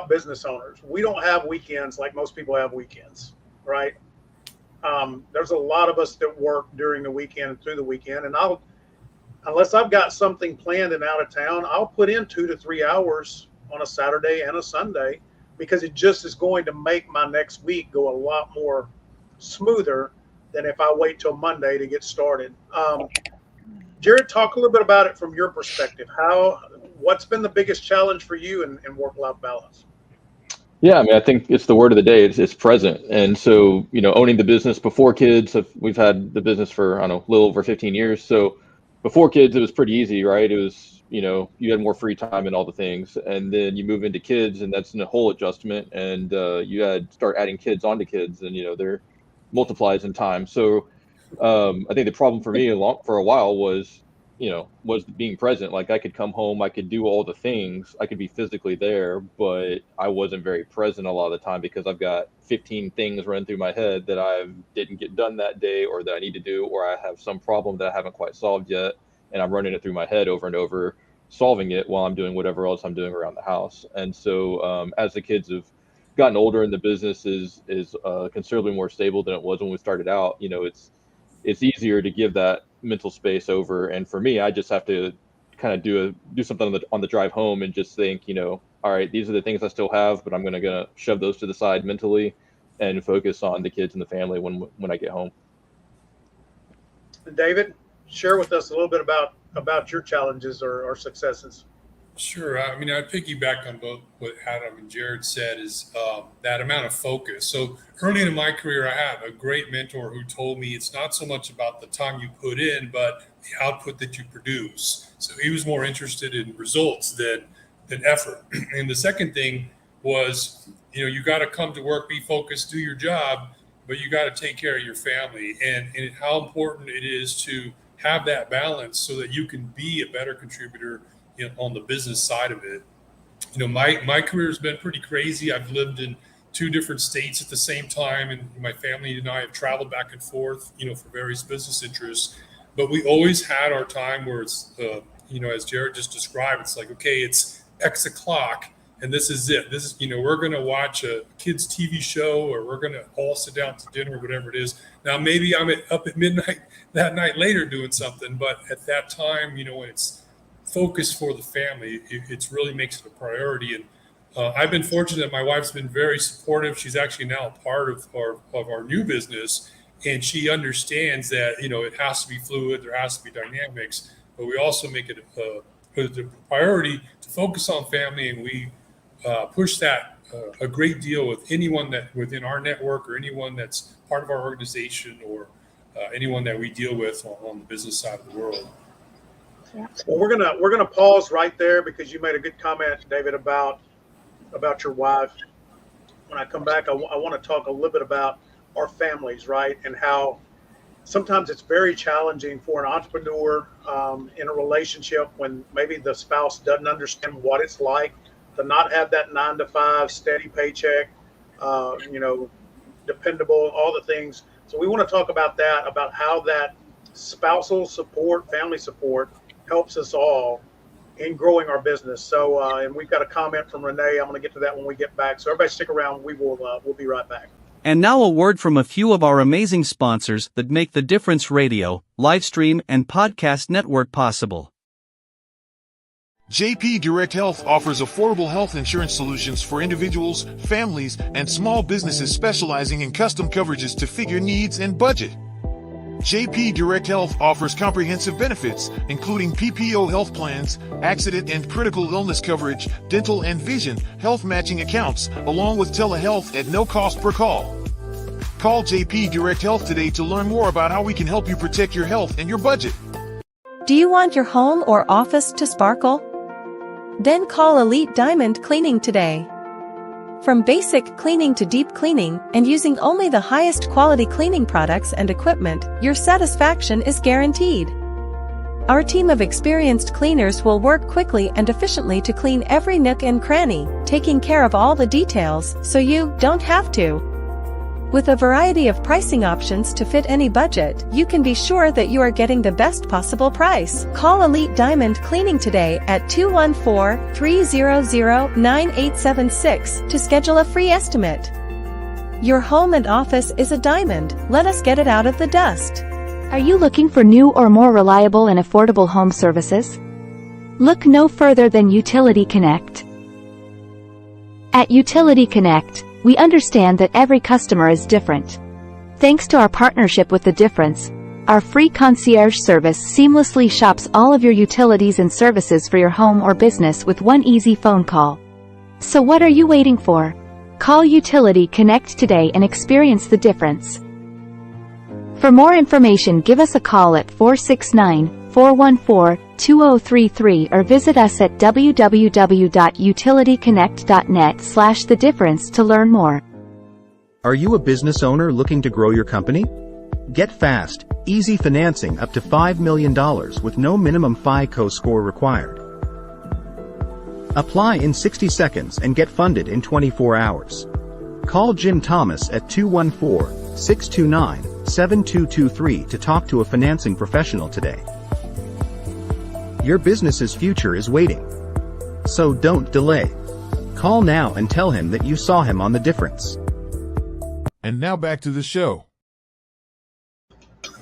business owners. We don't have weekends like most people have weekends, right? There's a lot of us that work during the weekend and through the weekend, and unless I've got something planned and out of town, I'll put in 2 to 3 hours on a Saturday and a Sunday, because it just is going to make my next week go a lot more smoother than if I wait till Monday to get started. Jared, talk a little bit about it from your perspective. What's been the biggest challenge for you in work-life balance? Yeah, I mean, I think it's the word of the day. It's present. And so, owning the business before kids, we've had the business for, I don't know, a little over 15 years. So before kids, it was pretty easy, right? It was, you had more free time and all the things. And then you move into kids, and that's a whole adjustment. And you had start adding kids onto kids, and, they're multiplies in time. So I think the problem for me for a while was being present. Like, I could come home, I could do all the things, I could be physically there, but I wasn't very present a lot of the time because I've got 15 things running through my head that I didn't get done that day, or that I need to do, or I have some problem that I haven't quite solved yet, and I'm running it through my head over and over, solving it while I'm doing whatever else I'm doing around the house. And so as the kids have gotten older and the business is considerably more stable than it was when we started out, it's easier to give that mental space over. And for me, I just have to kind of do something on the drive home and just think, all right, these are the things I still have, but I'm gonna shove those to the side mentally and focus on the kids and the family when I get home. David, share with us a little bit about your challenges or successes. Sure. I mean, I piggyback on both what Adam and Jared said, is that amount of focus. So early in my career, I had a great mentor who told me it's not so much about the time you put in, but the output that you produce. So he was more interested in results than effort. And the second thing was, you got to come to work, be focused, do your job, but you got to take care of your family, and how important it is to have that balance so that you can be a better contributor on the business side of it. My career has been pretty crazy. I've lived in 2 different states at the same time, and my family and I have traveled back and forth, for various business interests. But we always had our time where it's, as Jared just described, it's like, okay, it's X o'clock, and this is it. This is, we're going to watch a kids' TV show, or we're going to all sit down to dinner, or whatever it is. Now, maybe I'm up at midnight that night later doing something, but at that time, when it's focused for the family, it really makes it a priority. And I've been fortunate. My wife's been very supportive. She's actually now a part of our new business, and she understands that, it has to be fluid, there has to be dynamics, but we also make it a priority to focus on family, and we push that a great deal with anyone that within our network, or anyone that's part of our organization, or anyone that we deal with on the business side of the world. Yeah. Well, we're gonna pause right there, because you made a good comment, David, about your wife. When I come back, I want to talk a little bit about our families, right? And how sometimes it's very challenging for an entrepreneur in a relationship when maybe the spouse doesn't understand what it's like to not have that 9-to-5 steady paycheck, dependable, all the things. So we want to talk about that, about how that spousal support, family support helps us all in growing our business. So, and we've got a comment from Renee. I'm going to get to that when we get back. So everybody stick around. We'll be right back. And now a word from a few of our amazing sponsors that make the Difference Radio, live stream, and podcast network possible. JP Direct Health offers affordable health insurance solutions for individuals, families, and small businesses specializing in custom coverages to fit your needs and budget. JP Direct Health offers comprehensive benefits, including PPO health plans, accident and critical illness coverage, dental and vision, health matching accounts, along with telehealth at no cost per call. Call JP Direct Health today to learn more about how we can help you protect your health and your budget. Do you want your home or office to sparkle? Then call Elite Diamond Cleaning today. From basic cleaning to deep cleaning, and using only the highest quality cleaning products and equipment, your satisfaction is guaranteed. Our team of experienced cleaners will work quickly and efficiently to clean every nook and cranny, taking care of all the details so you don't have to. With a variety of pricing options to fit any budget, you can be sure that you are getting the best possible price. Call Elite Diamond Cleaning today at 214-300-9876 to schedule a free estimate. Your home and office is a diamond. Let us get it out of the dust. Are you looking for new or more reliable and affordable home services? Look no further than Utility Connect. At Utility Connect, we understand that every customer is different. Thanks to our partnership with The Difference, our free concierge service seamlessly shops all of your utilities and services for your home or business with one easy phone call. So what are you waiting for? Call Utility Connect today and experience the difference. For more information, give us a call at 469-414-2033 or visit us at www.utilityconnect.net/thedifference to learn more. Are you a business owner looking to grow your company? Get fast, easy financing up to $5 million with no minimum FICO score required. Apply in 60 seconds and get funded in 24 hours. Call Jim Thomas at 214-629-7223 to talk to a financing professional today. Your business's future is waiting. So don't delay. Call now and tell him that you saw him on The Difference. And now back to the show.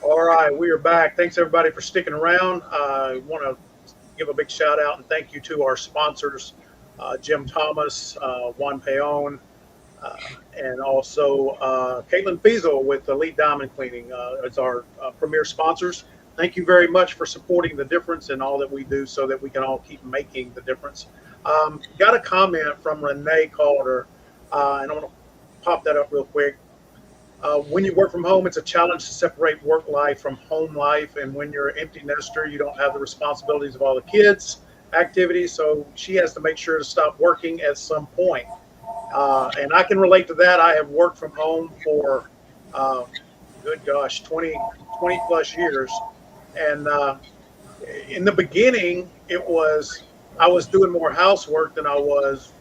All right, we are back. Thanks everybody for sticking around. I want to give a big shout out and thank you to our sponsors, Jim Thomas, Juan Peon, and also Caitlin Fiesel with Elite Diamond Cleaning as our premier sponsors. Thank you very much for supporting The Difference and all that we do so that we can all keep making the difference. Got a comment from Renee Calder, and I want to pop that up real quick. When you work from home, it's a challenge to separate work life from home life. And when you're an empty nester, you don't have the responsibilities of all the kids' activities. So she has to make sure to stop working at some point. And I can relate to that. I have worked from home for, good gosh, 20 plus years. And in the beginning, I was doing more housework than I was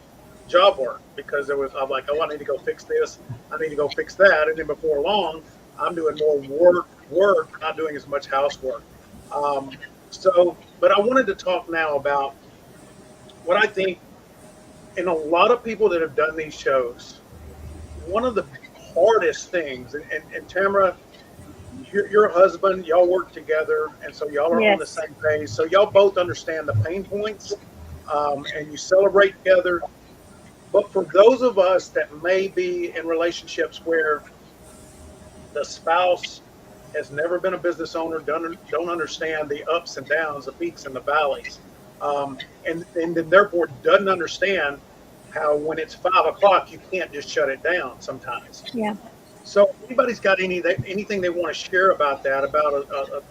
job work, because I'm like, oh, I need to go fix this. I need to go fix that. And then before long, I'm doing more work, not doing as much housework. But I wanted to talk now about what I think, in a lot of people that have done these shows, one of the hardest things, and Tamara, your husband, y'all work together, and so y'all are on the same page. So y'all both understand the pain points, and you celebrate together. But for those of us that may be in relationships where the spouse has never been a business owner, don't understand the ups and downs, the peaks and the valleys, and then therefore doesn't understand how when it's 5 o'clock, you can't just shut it down sometimes. Yeah. So if anybody's got anything they want to share about that, about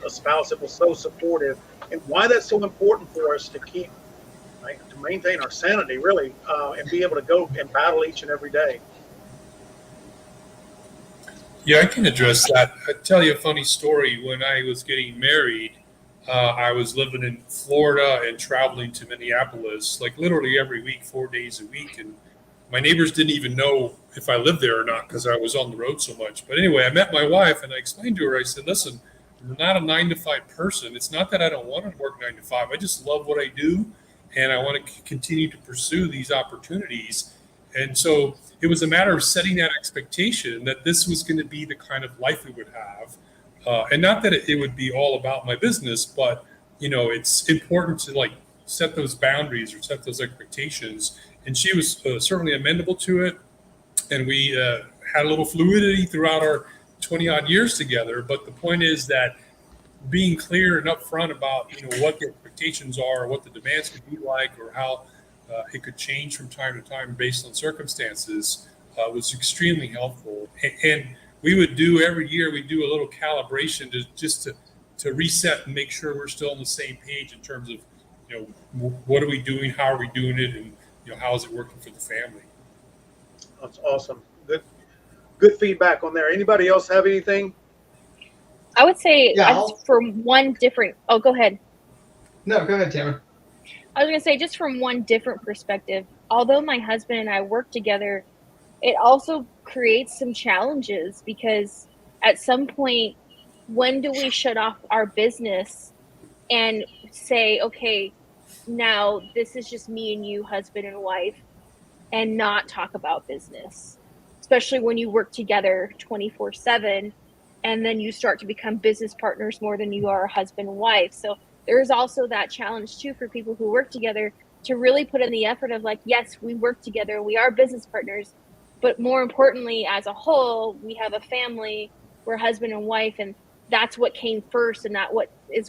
a spouse that was so supportive, and why that's so important for us to maintain our sanity, really, and be able to go and battle each and every day. Yeah, I can address that. I'll tell you a funny story. When I was getting married, I was living in Florida and traveling to Minneapolis, like literally every week, 4 days a week. And my neighbors didn't even know if I lived there or not, because I was on the road so much. But anyway, I met my wife and I explained to her, I said, listen, I'm not a 9-to-5 person. It's not that I don't want to work 9 to 5. I just love what I do, and I want to continue to pursue these opportunities. And so it was a matter of setting that expectation that this was going to be the kind of life we would have. And not that it would be all about my business, but, it's important to set those boundaries or set those expectations. And she was certainly amenable to it. And we had a little fluidity throughout our 20 odd years together. But the point is that being clear and upfront about, what the expectations are, or what the demands could be like, or how it could change from time to time based on circumstances, was extremely helpful. And we would every year, we do a little calibration to reset and make sure we're still on the same page in terms of, what are we doing? How are we doing it? And, how is it working for the family? That's awesome. Good feedback on there. Anybody else have anything? I would say from one different. Oh, go ahead. No, go ahead, Tamara. I was going to say, just from one different perspective, although my husband and I work together, it also creates some challenges, because at some point, when do we shut off our business and say, okay, now this is just me and you, husband and wife, and not talk about business, especially when you work together 24/7, and then you start to become business partners more than you are husband and wife. So there's also that challenge too for people who work together to really put in the effort of yes, we work together, we are business partners, but more importantly, as a whole, we have a family, we're husband and wife, and that's what came first, and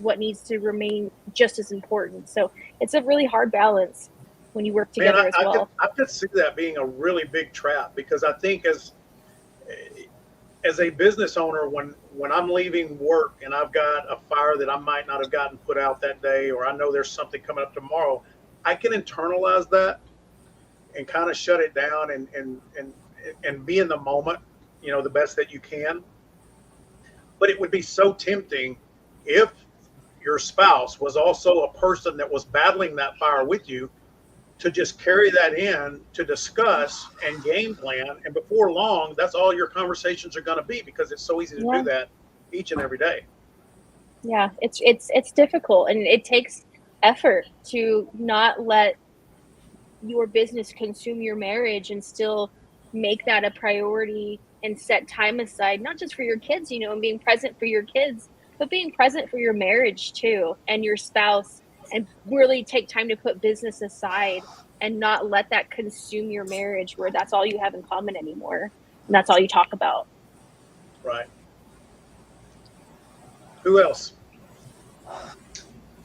what needs to remain just as important. So it's a really hard balance when you work together as well. I could see that being a really big trap, because I think as a business owner, when I'm leaving work and I've got a fire that I might not have gotten put out that day, or I know there's something coming up tomorrow, I can internalize that and kind of shut it down and be in the moment, the best that you can. But it would be so tempting if your spouse was also a person that was battling that fire with you, to just carry that in to discuss and game plan. And before long, that's all your conversations are going to be, because it's so easy to do that each and every day. Yeah, it's difficult, and it takes effort to not let your business consume your marriage, and still make that a priority and set time aside, not just for your kids, and being present for your kids, but being present for your marriage too, and your spouse, and really take time to put business aside and not let that consume your marriage, where that's all you have in common anymore, and that's all you talk about. Right. Who else?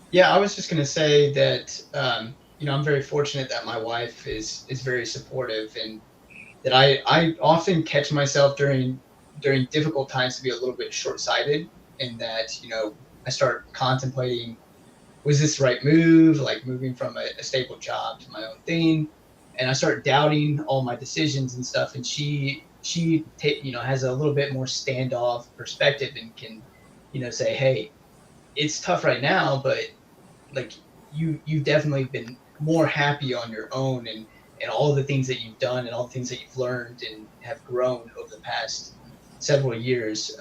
Yeah, I was just going to say that, I'm very fortunate that my wife is very supportive, and that I often catch myself during difficult times to be a little bit short-sighted, in that, I start contemplating, was this the right move? Like moving from a stable job to my own thing. and I start doubting all my decisions and stuff. And she has a little bit more standoff perspective and can, say, hey, it's tough right now, but like you've definitely been more happy on your own, and all the things that you've done and all the things that you've learned and have grown over the past several years.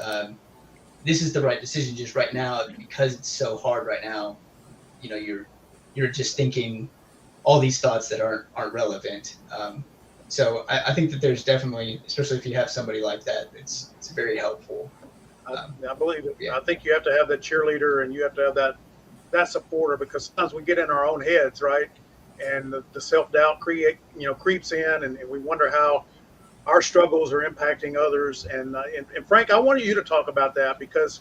This is the right decision just right now, because it's so hard right now. You're just thinking all these thoughts that aren't relevant. So I think that there's definitely, especially if you have somebody like that, it's very helpful. I believe it. Yeah. I think you have to have that cheerleader, and you have to have that supporter, because sometimes we get in our own heads, right? And the self-doubt creeps in, and we wonder how our struggles are impacting others. And Frank, I wanted you to talk about that, because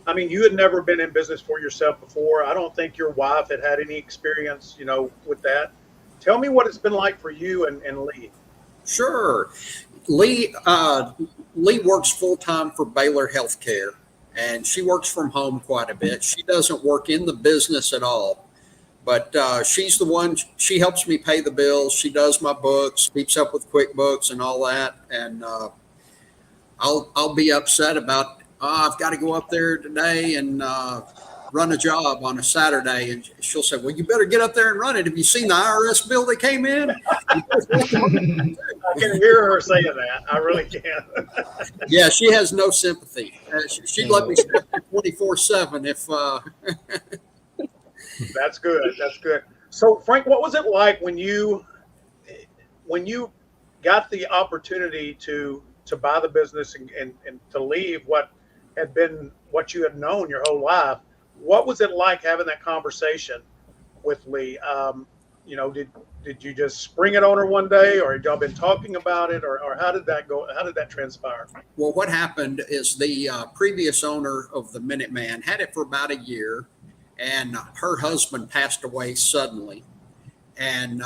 I mean, you had never been in business for yourself before. I don't think your wife had any experience, with that. Tell me what it's been like for you and Lee. Sure. Lee works full-time for Baylor Healthcare, and she works from home quite a bit. She doesn't work in the business at all, but she's the one. She helps me pay the bills. She does my books, keeps up with QuickBooks and all that. And I'll be upset about, I've got to go up there today and run a job on a Saturday. And she'll say, well, you better get up there and run it. Have you seen the IRS bill that came in? I can hear her saying that. I really can. Yeah, she has no sympathy. She'd let me step 24/7 if. That's good. That's good. So, Frank, what was it like when you got the opportunity to buy the business and to leave what had been what you had known your whole life? What was it like having that conversation with Lee? Did you just spring it on her one day, or had y'all been talking about it, or how did that go? How did that transpire? Well, what happened is the previous owner of the Minuteman had it for about a year, and her husband passed away suddenly, and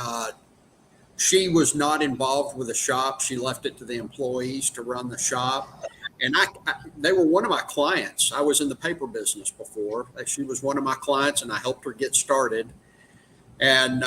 she was not involved with the shop. She left it to the employees to run the shop. And they were one of my clients. I was in the paper business before. She was one of my clients, and I helped her get started. And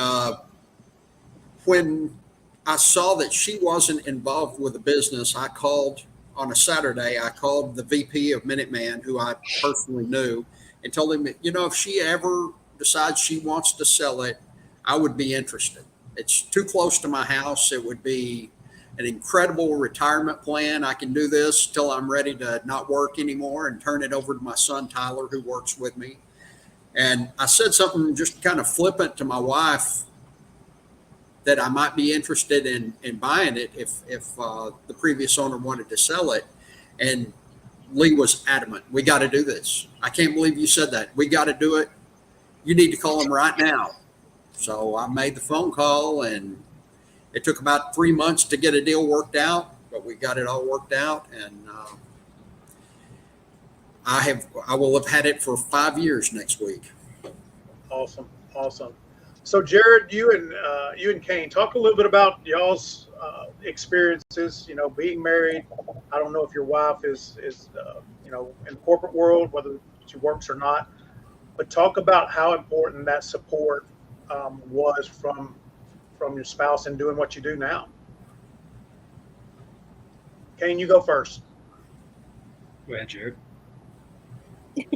when I saw that she wasn't involved with the business, I called on a Saturday. I called the VP of Minuteman, who I personally knew, and told him, if she ever decides she wants to sell it, I would be interested. It's too close to my house. It would be an incredible retirement plan. I can do this till I'm ready to not work anymore and turn it over to my son, Tyler, who works with me. And I said something just kind of flippant to my wife, that I might be interested in buying it if the previous owner wanted to sell it. And Lee was adamant. We got to do this. I can't believe you said that. We got to do it. You need to call him right now. So I made the phone call, and it took about 3 months to get a deal worked out, but we got it all worked out. And I will have had it for 5 years next week. Awesome. So Jared, you and Kayne, talk a little bit about y'all's experiences. Being married. I don't know if your wife is in the corporate world, whether she works or not, but talk about how important that support was from your spouse in doing what you do now. Kayne, you go first. Go ahead, Jared.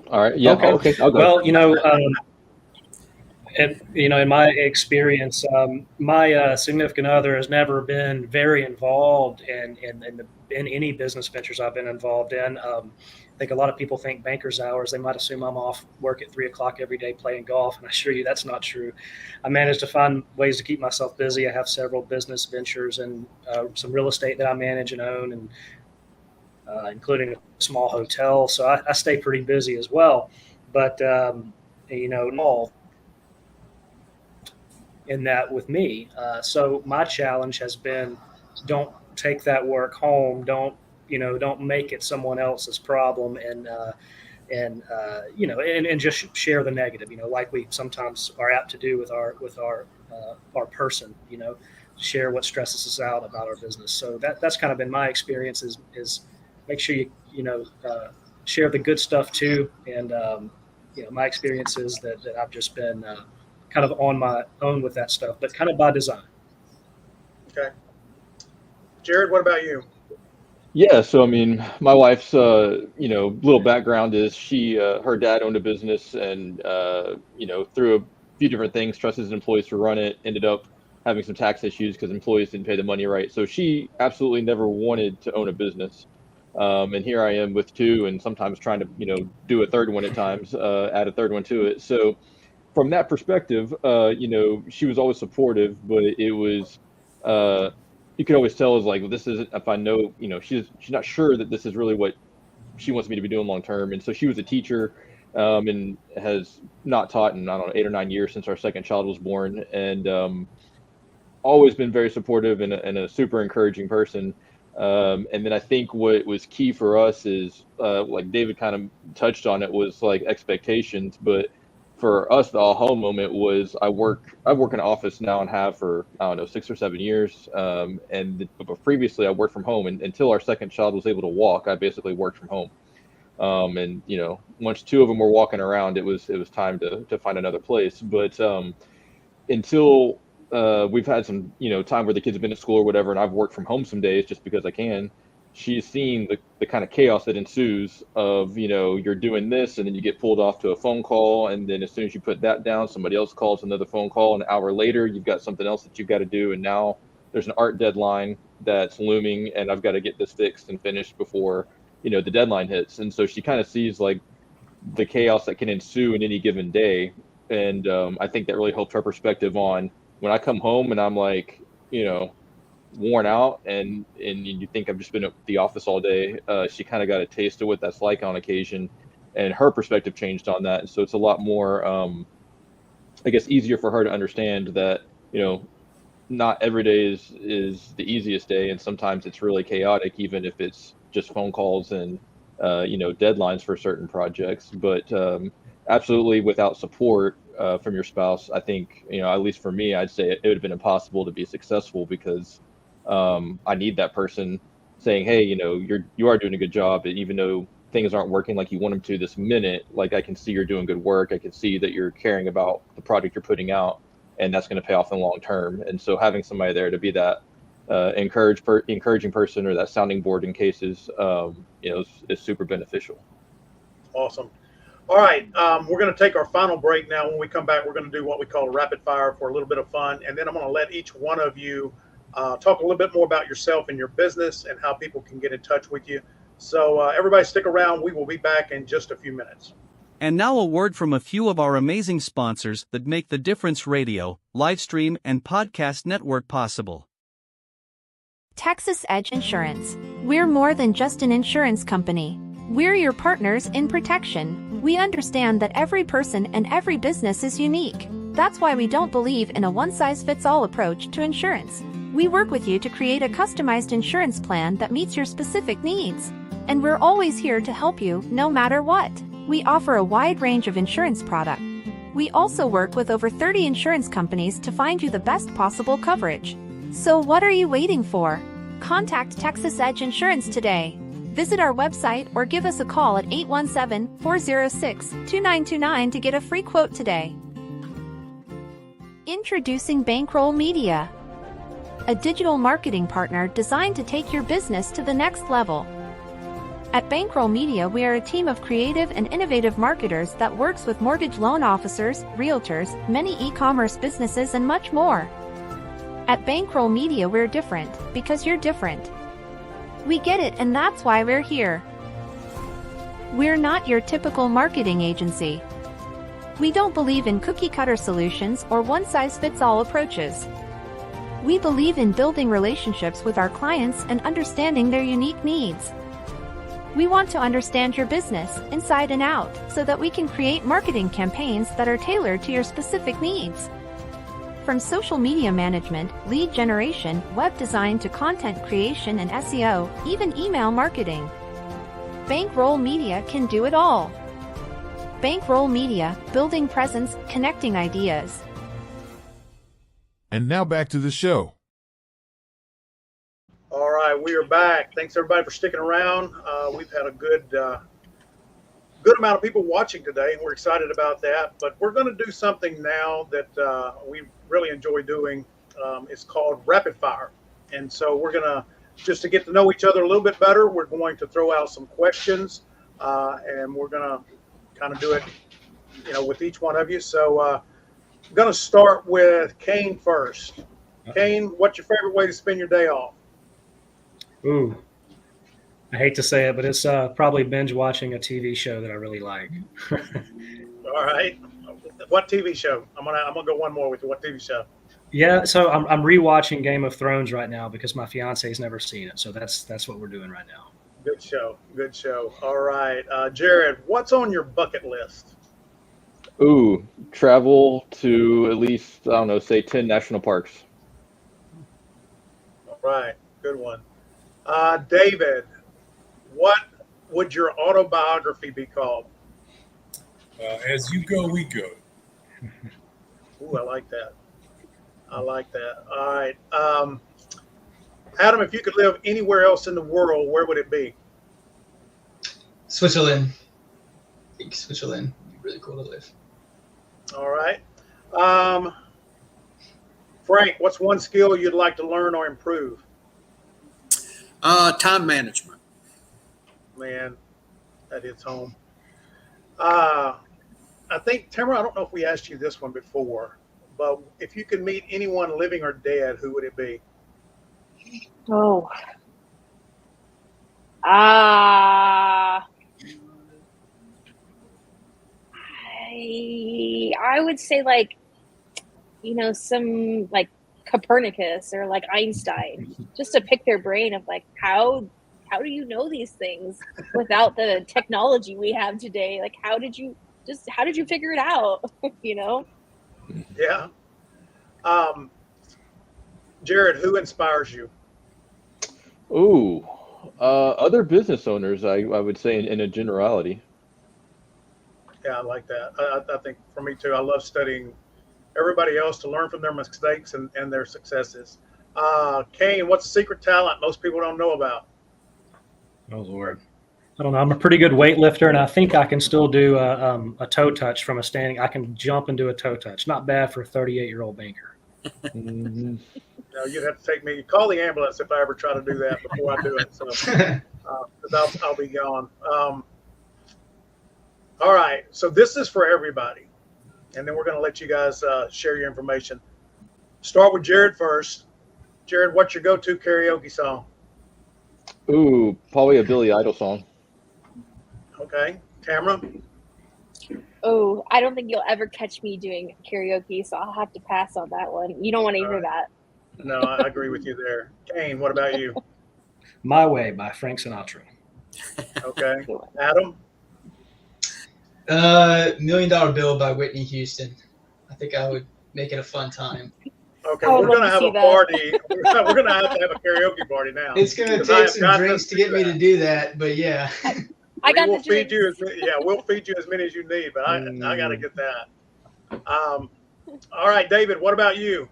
All right. Yeah. Okay. I'll go. Well, in my experience, my significant other has never been very involved in any business ventures I've been involved in. I think a lot of people think banker's hours. They might assume I'm off work at 3 o'clock every day playing golf, and I assure you that's not true. I managed to find ways to keep myself busy. I have several business ventures and some real estate that I manage and own, and including a small hotel. So I stay pretty busy as well. But all in that with me. So my challenge has been, don't take that work home. Don't make it someone else's problem, and just share the negative, like we sometimes are apt to do with our person, share what stresses us out about our business. So that's kind of been my experience, is make sure you share the good stuff too. And my experience is that I've just been kind of on my own with that stuff, but kind of by design. Okay. Jared, what about you? Yeah, so I mean, my wife's little background is her dad owned a business, and through a few different things, trusted his employees to run it, ended up having some tax issues because employees didn't pay the money right. So she absolutely never wanted to own a business. And here I am with two, and sometimes trying to do a third one at times, add a third one to it. So from that perspective, she was always supportive, but it was you could always tell is like, this isn't, if I know, she's not sure that this is really what she wants me to be doing long term. And so she was a teacher, and has not taught in, I don't know, 8 or 9 years since our second child was born, and always been very supportive and a super encouraging person. And then I think what was key for us is, like David kind of touched on it, was like expectations. But for us, the aha moment was I work in an office now and have for, I don't know, 6 or 7 years. But previously I worked from home, and until our second child was able to walk, I basically worked from home. And once two of them were walking around, it was time to find another place. But until we've had some time where the kids have been at school or whatever, and I've worked from home some days just because I can. She's seen the kind of chaos that ensues of, you're doing this and then you get pulled off to a phone call, and then as soon as you put that down, somebody else calls another phone call, and an hour later you've got something else that you've got to do, and now there's an art deadline that's looming, and I've got to get this fixed and finished before the deadline hits. And so she kind of sees like the chaos that can ensue in any given day, and I think that really helped her perspective on when I come home and I'm like, worn out, and you think I've just been at the office all day. She kind of got a taste of what that's like on occasion, and her perspective changed on that. And so it's a lot more, I guess, easier for her to understand that, not every day is the easiest day, and sometimes it's really chaotic, even if it's just phone calls and deadlines for certain projects. But absolutely, without support from your spouse, I think, at least for me, I'd say it would have been impossible to be successful, because I need that person saying, hey, you are doing a good job, and even though things aren't working like you want them to this minute, like, I can see you're doing good work. I can see that you're caring about the product you're putting out, and that's going to pay off in the long term. And so having somebody there to be that encouraging person, or that sounding board in cases, is super beneficial. Awesome. All right, we're going to take our final break now. When we come back, we're going to do what we call a rapid fire for a little bit of fun, and then I'm going to let each one of you talk a little bit more about yourself and your business and how people can get in touch with you. So everybody stick around. We will be back in just a few minutes. And now a word from a few of our amazing sponsors that make the Difference Radio, live stream, and podcast network possible. Texas Edge Insurance. We're more than just an insurance company. We're your partners in protection. We understand that every person and every business is unique. That's why we don't believe in a one-size-fits-all approach to insurance. We work with you to create a customized insurance plan that meets your specific needs. And we're always here to help you, no matter what. We offer a wide range of insurance products. We also work with over 30 insurance companies to find you the best possible coverage. So what are you waiting for? Contact Texas Edge Insurance today. Visit our website or give us a call at 817-406-2929 to get a free quote today. Introducing Bankroll Media, a digital marketing partner designed to take your business to the next level. At Bankroll Media, we are a team of creative and innovative marketers that works with mortgage loan officers, realtors, many e-commerce businesses, and much more. At Bankroll Media, we're different because you're different. We get it, and that's why we're here. We're not your typical marketing agency. We don't believe in cookie-cutter solutions or one-size-fits-all approaches. We believe in building relationships with our clients and understanding their unique needs. We want to understand your business inside and out so that we can create marketing campaigns that are tailored to your specific needs. From social media management, lead generation, web design to content creation and SEO, even email marketing. Bankroll Media can do it all. Bankroll Media, building presence, connecting ideas. And now back to the show. All right, we are back. Thanks everybody for sticking around. We've had a good good amount of people watching today, and we're excited about that. But we're going to do something now that we really enjoy doing. It's called Rapid Fire. And so we're going to, just to get to know each other a little bit better, we're going to throw out some questions, and we're going to kind of do it, with each one of you. So I'm going to start with Kayne first. Kayne, what's your favorite way to spend your day off? Ooh, I hate to say it, but it's probably binge watching a TV show that I really like. All right. What TV show? I'm gonna go one more with you. What TV show? Yeah, so I'm rewatching Game of Thrones right now because my fiance's never seen it. So that's what we're doing right now. Good show. Good show. All right. Jared, what's on your bucket list? Ooh, travel to at least, I don't know, say 10 national parks. All right. Good one. David, what would your autobiography be called? As you go, we go. Ooh, I like that. I like that. All right. Adam, if you could live anywhere else in the world, where would it be? Switzerland. I think Switzerland would be really cool to live. All right. Frank, what's one skill you'd like to learn or improve? Time management. Man, that hits home. I think, Tamara, I don't know if we asked you this one before, but if you could meet anyone living or dead, who would it be? Oh. I would say some Copernicus or Einstein, just to pick their brain of how do you know these things without the technology we have today? How did you figure it out? Yeah. Jared, who inspires you? Ooh, other business owners, I would say in a generality. Yeah, I like that. I think for me too, I love studying everybody else to learn from their mistakes and their successes. Kayne, what's a secret talent most people don't know about? Oh, Lord. I don't know. I'm a pretty good weightlifter, and I think I can still do a toe touch from a standing. I can jump and do a toe touch. Not bad for a 38-year-old banker. Mm-hmm. No, you'd have to take me. Call the ambulance if I ever try to do that before I do it. So, because I'll be gone. All right. So this is for everybody, and then we're going to let you guys share your information. Start with Jared first. Jared, what's your go-to karaoke song? Ooh, probably a Billy Idol song. Okay. Tamara? Oh, I don't think you'll ever catch me doing karaoke, so I'll have to pass on that one. You don't want to hear that. No, I agree with you there. Kayne, what about you? My Way by Frank Sinatra. Okay. Adam? $1 Million Bill by Whitney Houston. I think I would make it a fun time. Okay, we're going to have a party. We're going to have a karaoke party now. It's going to take some drinks to get me to do that, but yeah. I got we'll feed you we'll feed you as many as you need, but I got to get that. All right, David, what about you?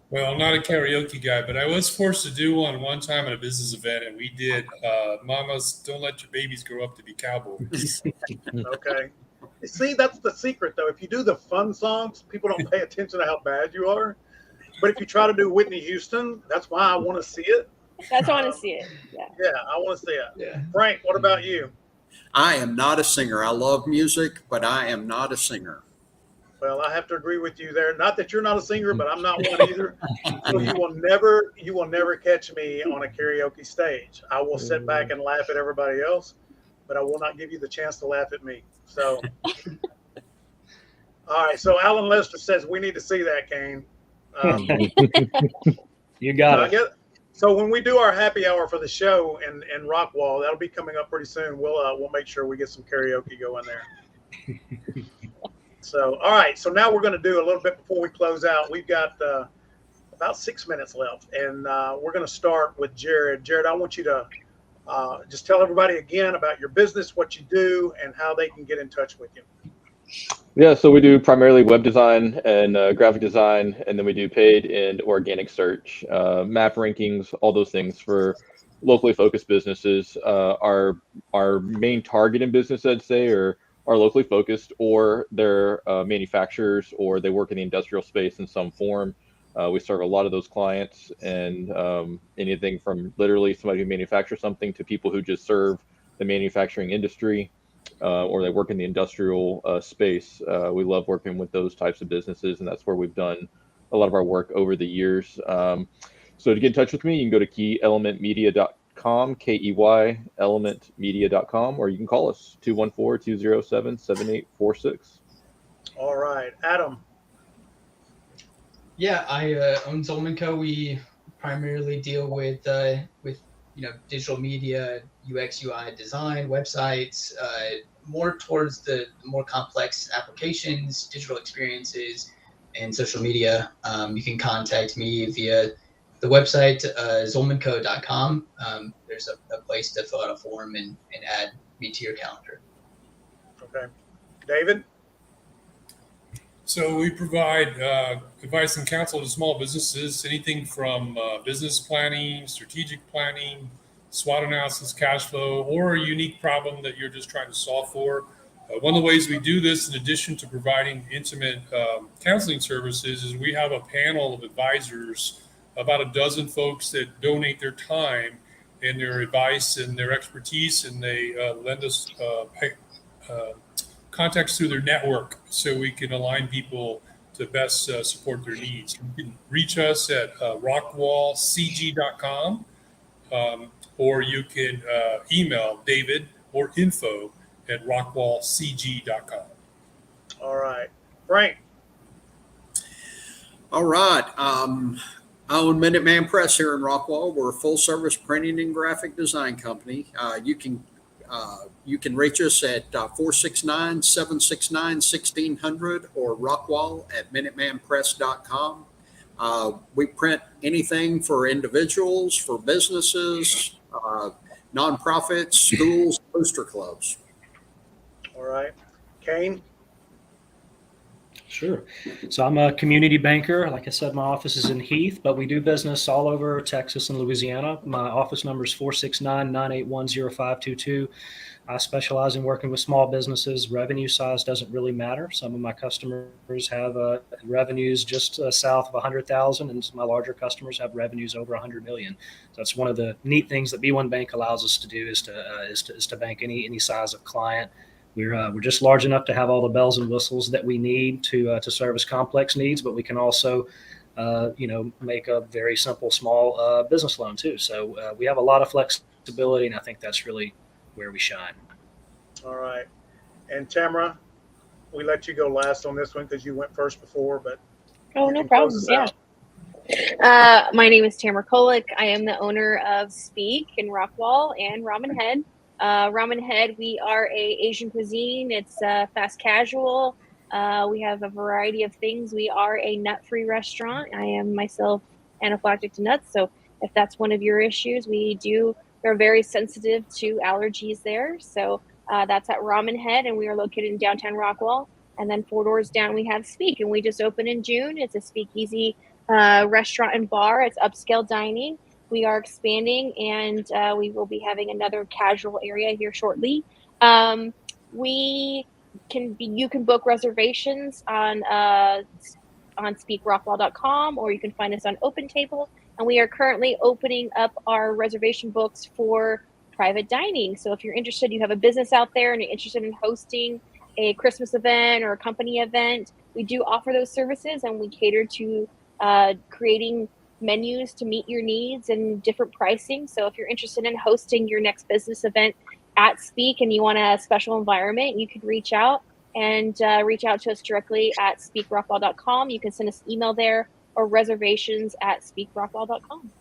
Well, I'm not a karaoke guy, but I was forced to do one time at a business event, and we did Mamas Don't Let Your Babies Grow Up to Be Cowboys. Okay. See, that's the secret, though. If you do the fun songs, people don't pay attention to how bad you are. But if you try to do Whitney Houston, that's why I want to see it. That's why I want to see it. Yeah. Yeah, I want to see it. Yeah. Frank, what about you? I am not a singer. I love music, but I am not a singer. Well, I have to agree with you there. Not that you're not a singer, but I'm not one either. So you will never catch me on a karaoke stage. I will sit back and laugh at everybody else, but I will not give you the chance to laugh at me. So, all right. So Alan Lester says we need to see that, Kayne. You got it. So when we do our happy hour for the show in Rockwall, that'll be coming up pretty soon. We'll make sure we get some karaoke going there. So, all right. So now we're going to do a little bit before we close out. We've got about 6 minutes left, and we're going to start with Jared. Jared, I want you to just tell everybody again about your business, what you do, and how they can get in touch with you. Yeah, so we do primarily web design and graphic design, and then we do paid and organic search, map rankings, all those things for locally focused businesses. Our main target in business, I'd say, are locally focused, or they're manufacturers, or they work in the industrial space in some form. We serve a lot of those clients, and anything from literally somebody who manufactures something to people who just serve the manufacturing industry, or they work in the industrial space. We love working with those types of businesses, and that's where we've done a lot of our work over the years. So to get in touch with me, you can go to keyelementmedia.com, KEY elementmedia.com, or you can call us 214-207-7846. All right, Adam. Yeah, I own Zolman Co. We primarily deal with digital media, UX, UI design, websites, more towards the more complex applications, digital experiences, and social media. You can contact me via the website, zolmanco.com. There's a place to fill out a form and add me to your calendar. Okay. David? So we provide advice and counsel to small businesses, anything from business planning, strategic planning, SWOT analysis, cash flow, or a unique problem that you're just trying to solve for. One of the ways we do this, in addition to providing intimate counseling services, is we have a panel of advisors, about a dozen folks that donate their time and their advice and their expertise, and they lend us contacts through their network so we can align people to best support their needs. You can reach us at rockwallcg.com, or you can email David or info@rockwallcg.com. All right. Frank? All right. I own Minuteman Press here in Rockwall. We're a full-service printing and graphic design company. You can reach us at 469-769-1600 or rockwall@minutemanpress.com. We print anything for individuals, for businesses, nonprofits, schools, booster clubs. All right. Kayne? Sure. So I'm a community banker. Like I said, my office is in Heath, but we do business all over Texas and Louisiana. My office number is 469-981-0522. I specialize in working with small businesses. Revenue size doesn't really matter. Some of my customers have revenues just south of 100,000, and my larger customers have revenues over 100 million. So that's one of the neat things that B1 Bank allows us to do, is to bank any size of client. We're just large enough to have all the bells and whistles that we need to service complex needs, but we can also, make a very simple small business loan too. So we have a lot of flexibility, and I think that's really where we shine. All right. And Tamara, we let you go last on this one because you went first before, but no problem. Yeah. My name is Tamara Kolleck. I am the owner of Speak in Rockwall and Ramen Head. Ramen Head, we are a Asian cuisine. It's fast casual. We have a variety of things. We are a nut-free restaurant. I am myself anaphylactic to nuts, so if that's one of your issues, we're very sensitive to allergies there. So that's at Ramen Head, and we are located in downtown Rockwall. And then 4 doors down, we have Speak, and we just opened in June. It's a speakeasy restaurant and bar. It's upscale dining. We are expanding, and we will be having another casual area here shortly. You can book reservations on speakrockwall.com, or you can find us on OpenTable. And we are currently opening up our reservation books for private dining. So if you're interested, you have a business out there and you're interested in hosting a Christmas event or a company event, we do offer those services, and we cater to creating menus to meet your needs and different pricing. So if you're interested in hosting your next business event at Speak and you want a special environment, you could reach out to us directly at speakrockwall.com. You can send us email there, or reservations at speakrockwall.com.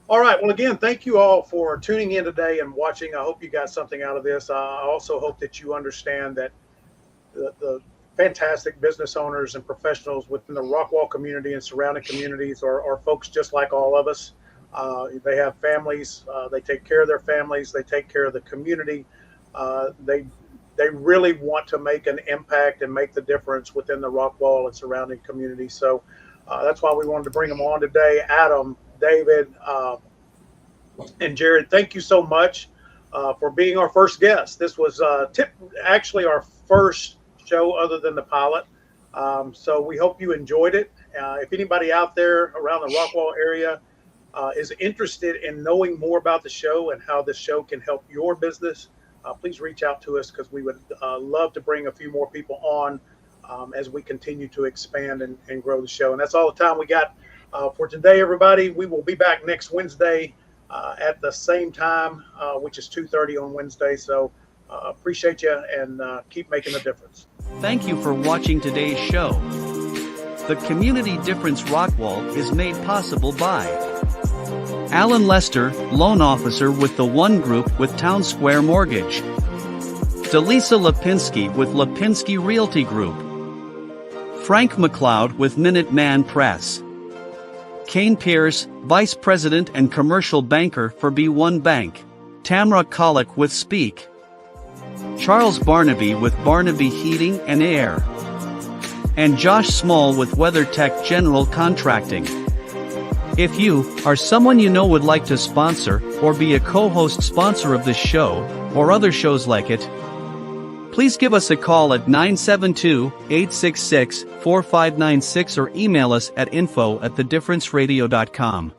All right. Well, again, thank you all for tuning in today and watching. I hope you got something out of this. I also hope that you understand that the fantastic business owners and professionals within the Rockwall community and surrounding communities are folks just like all of us. They have families. They take care of their families. They take care of the community. They really want to make an impact and make the difference within the Rockwall and surrounding community. So that's why we wanted to bring them on today. Adam, David, And Jared, thank you so much for being our first guest. This was actually our first show other than the pilot. So we hope you enjoyed it. If anybody out there around the Rockwall area is interested in knowing more about the show and how the show can help your business, please reach out to us, because we would love to bring a few more people on as we continue to expand and grow the show. And that's all the time we got for today, everybody. We will be back next Wednesday at the same time, which is 2:30 on Wednesday. So appreciate you, and keep making a difference. Thank you for watching today's show. The Community Difference Rockwall is made possible by Alan Lester, loan officer with the One Group with Town Square Mortgage. Delisa Lipinski with Lipinski Realty Group. Frank McLeod with Minuteman Press. Kayne Pierce, Vice President and Commercial Banker for B1 Bank. Tamara Kolleck with Speak. Charles Barnaby with Barnaby Heating and Air. And Josh Small with WeatherTech General Contracting. If you, or someone you know would like to sponsor, or be a co-host sponsor of this show, or other shows like it, please give us a call at 972-866-4596 or email us at info@thedifferenceradio.com.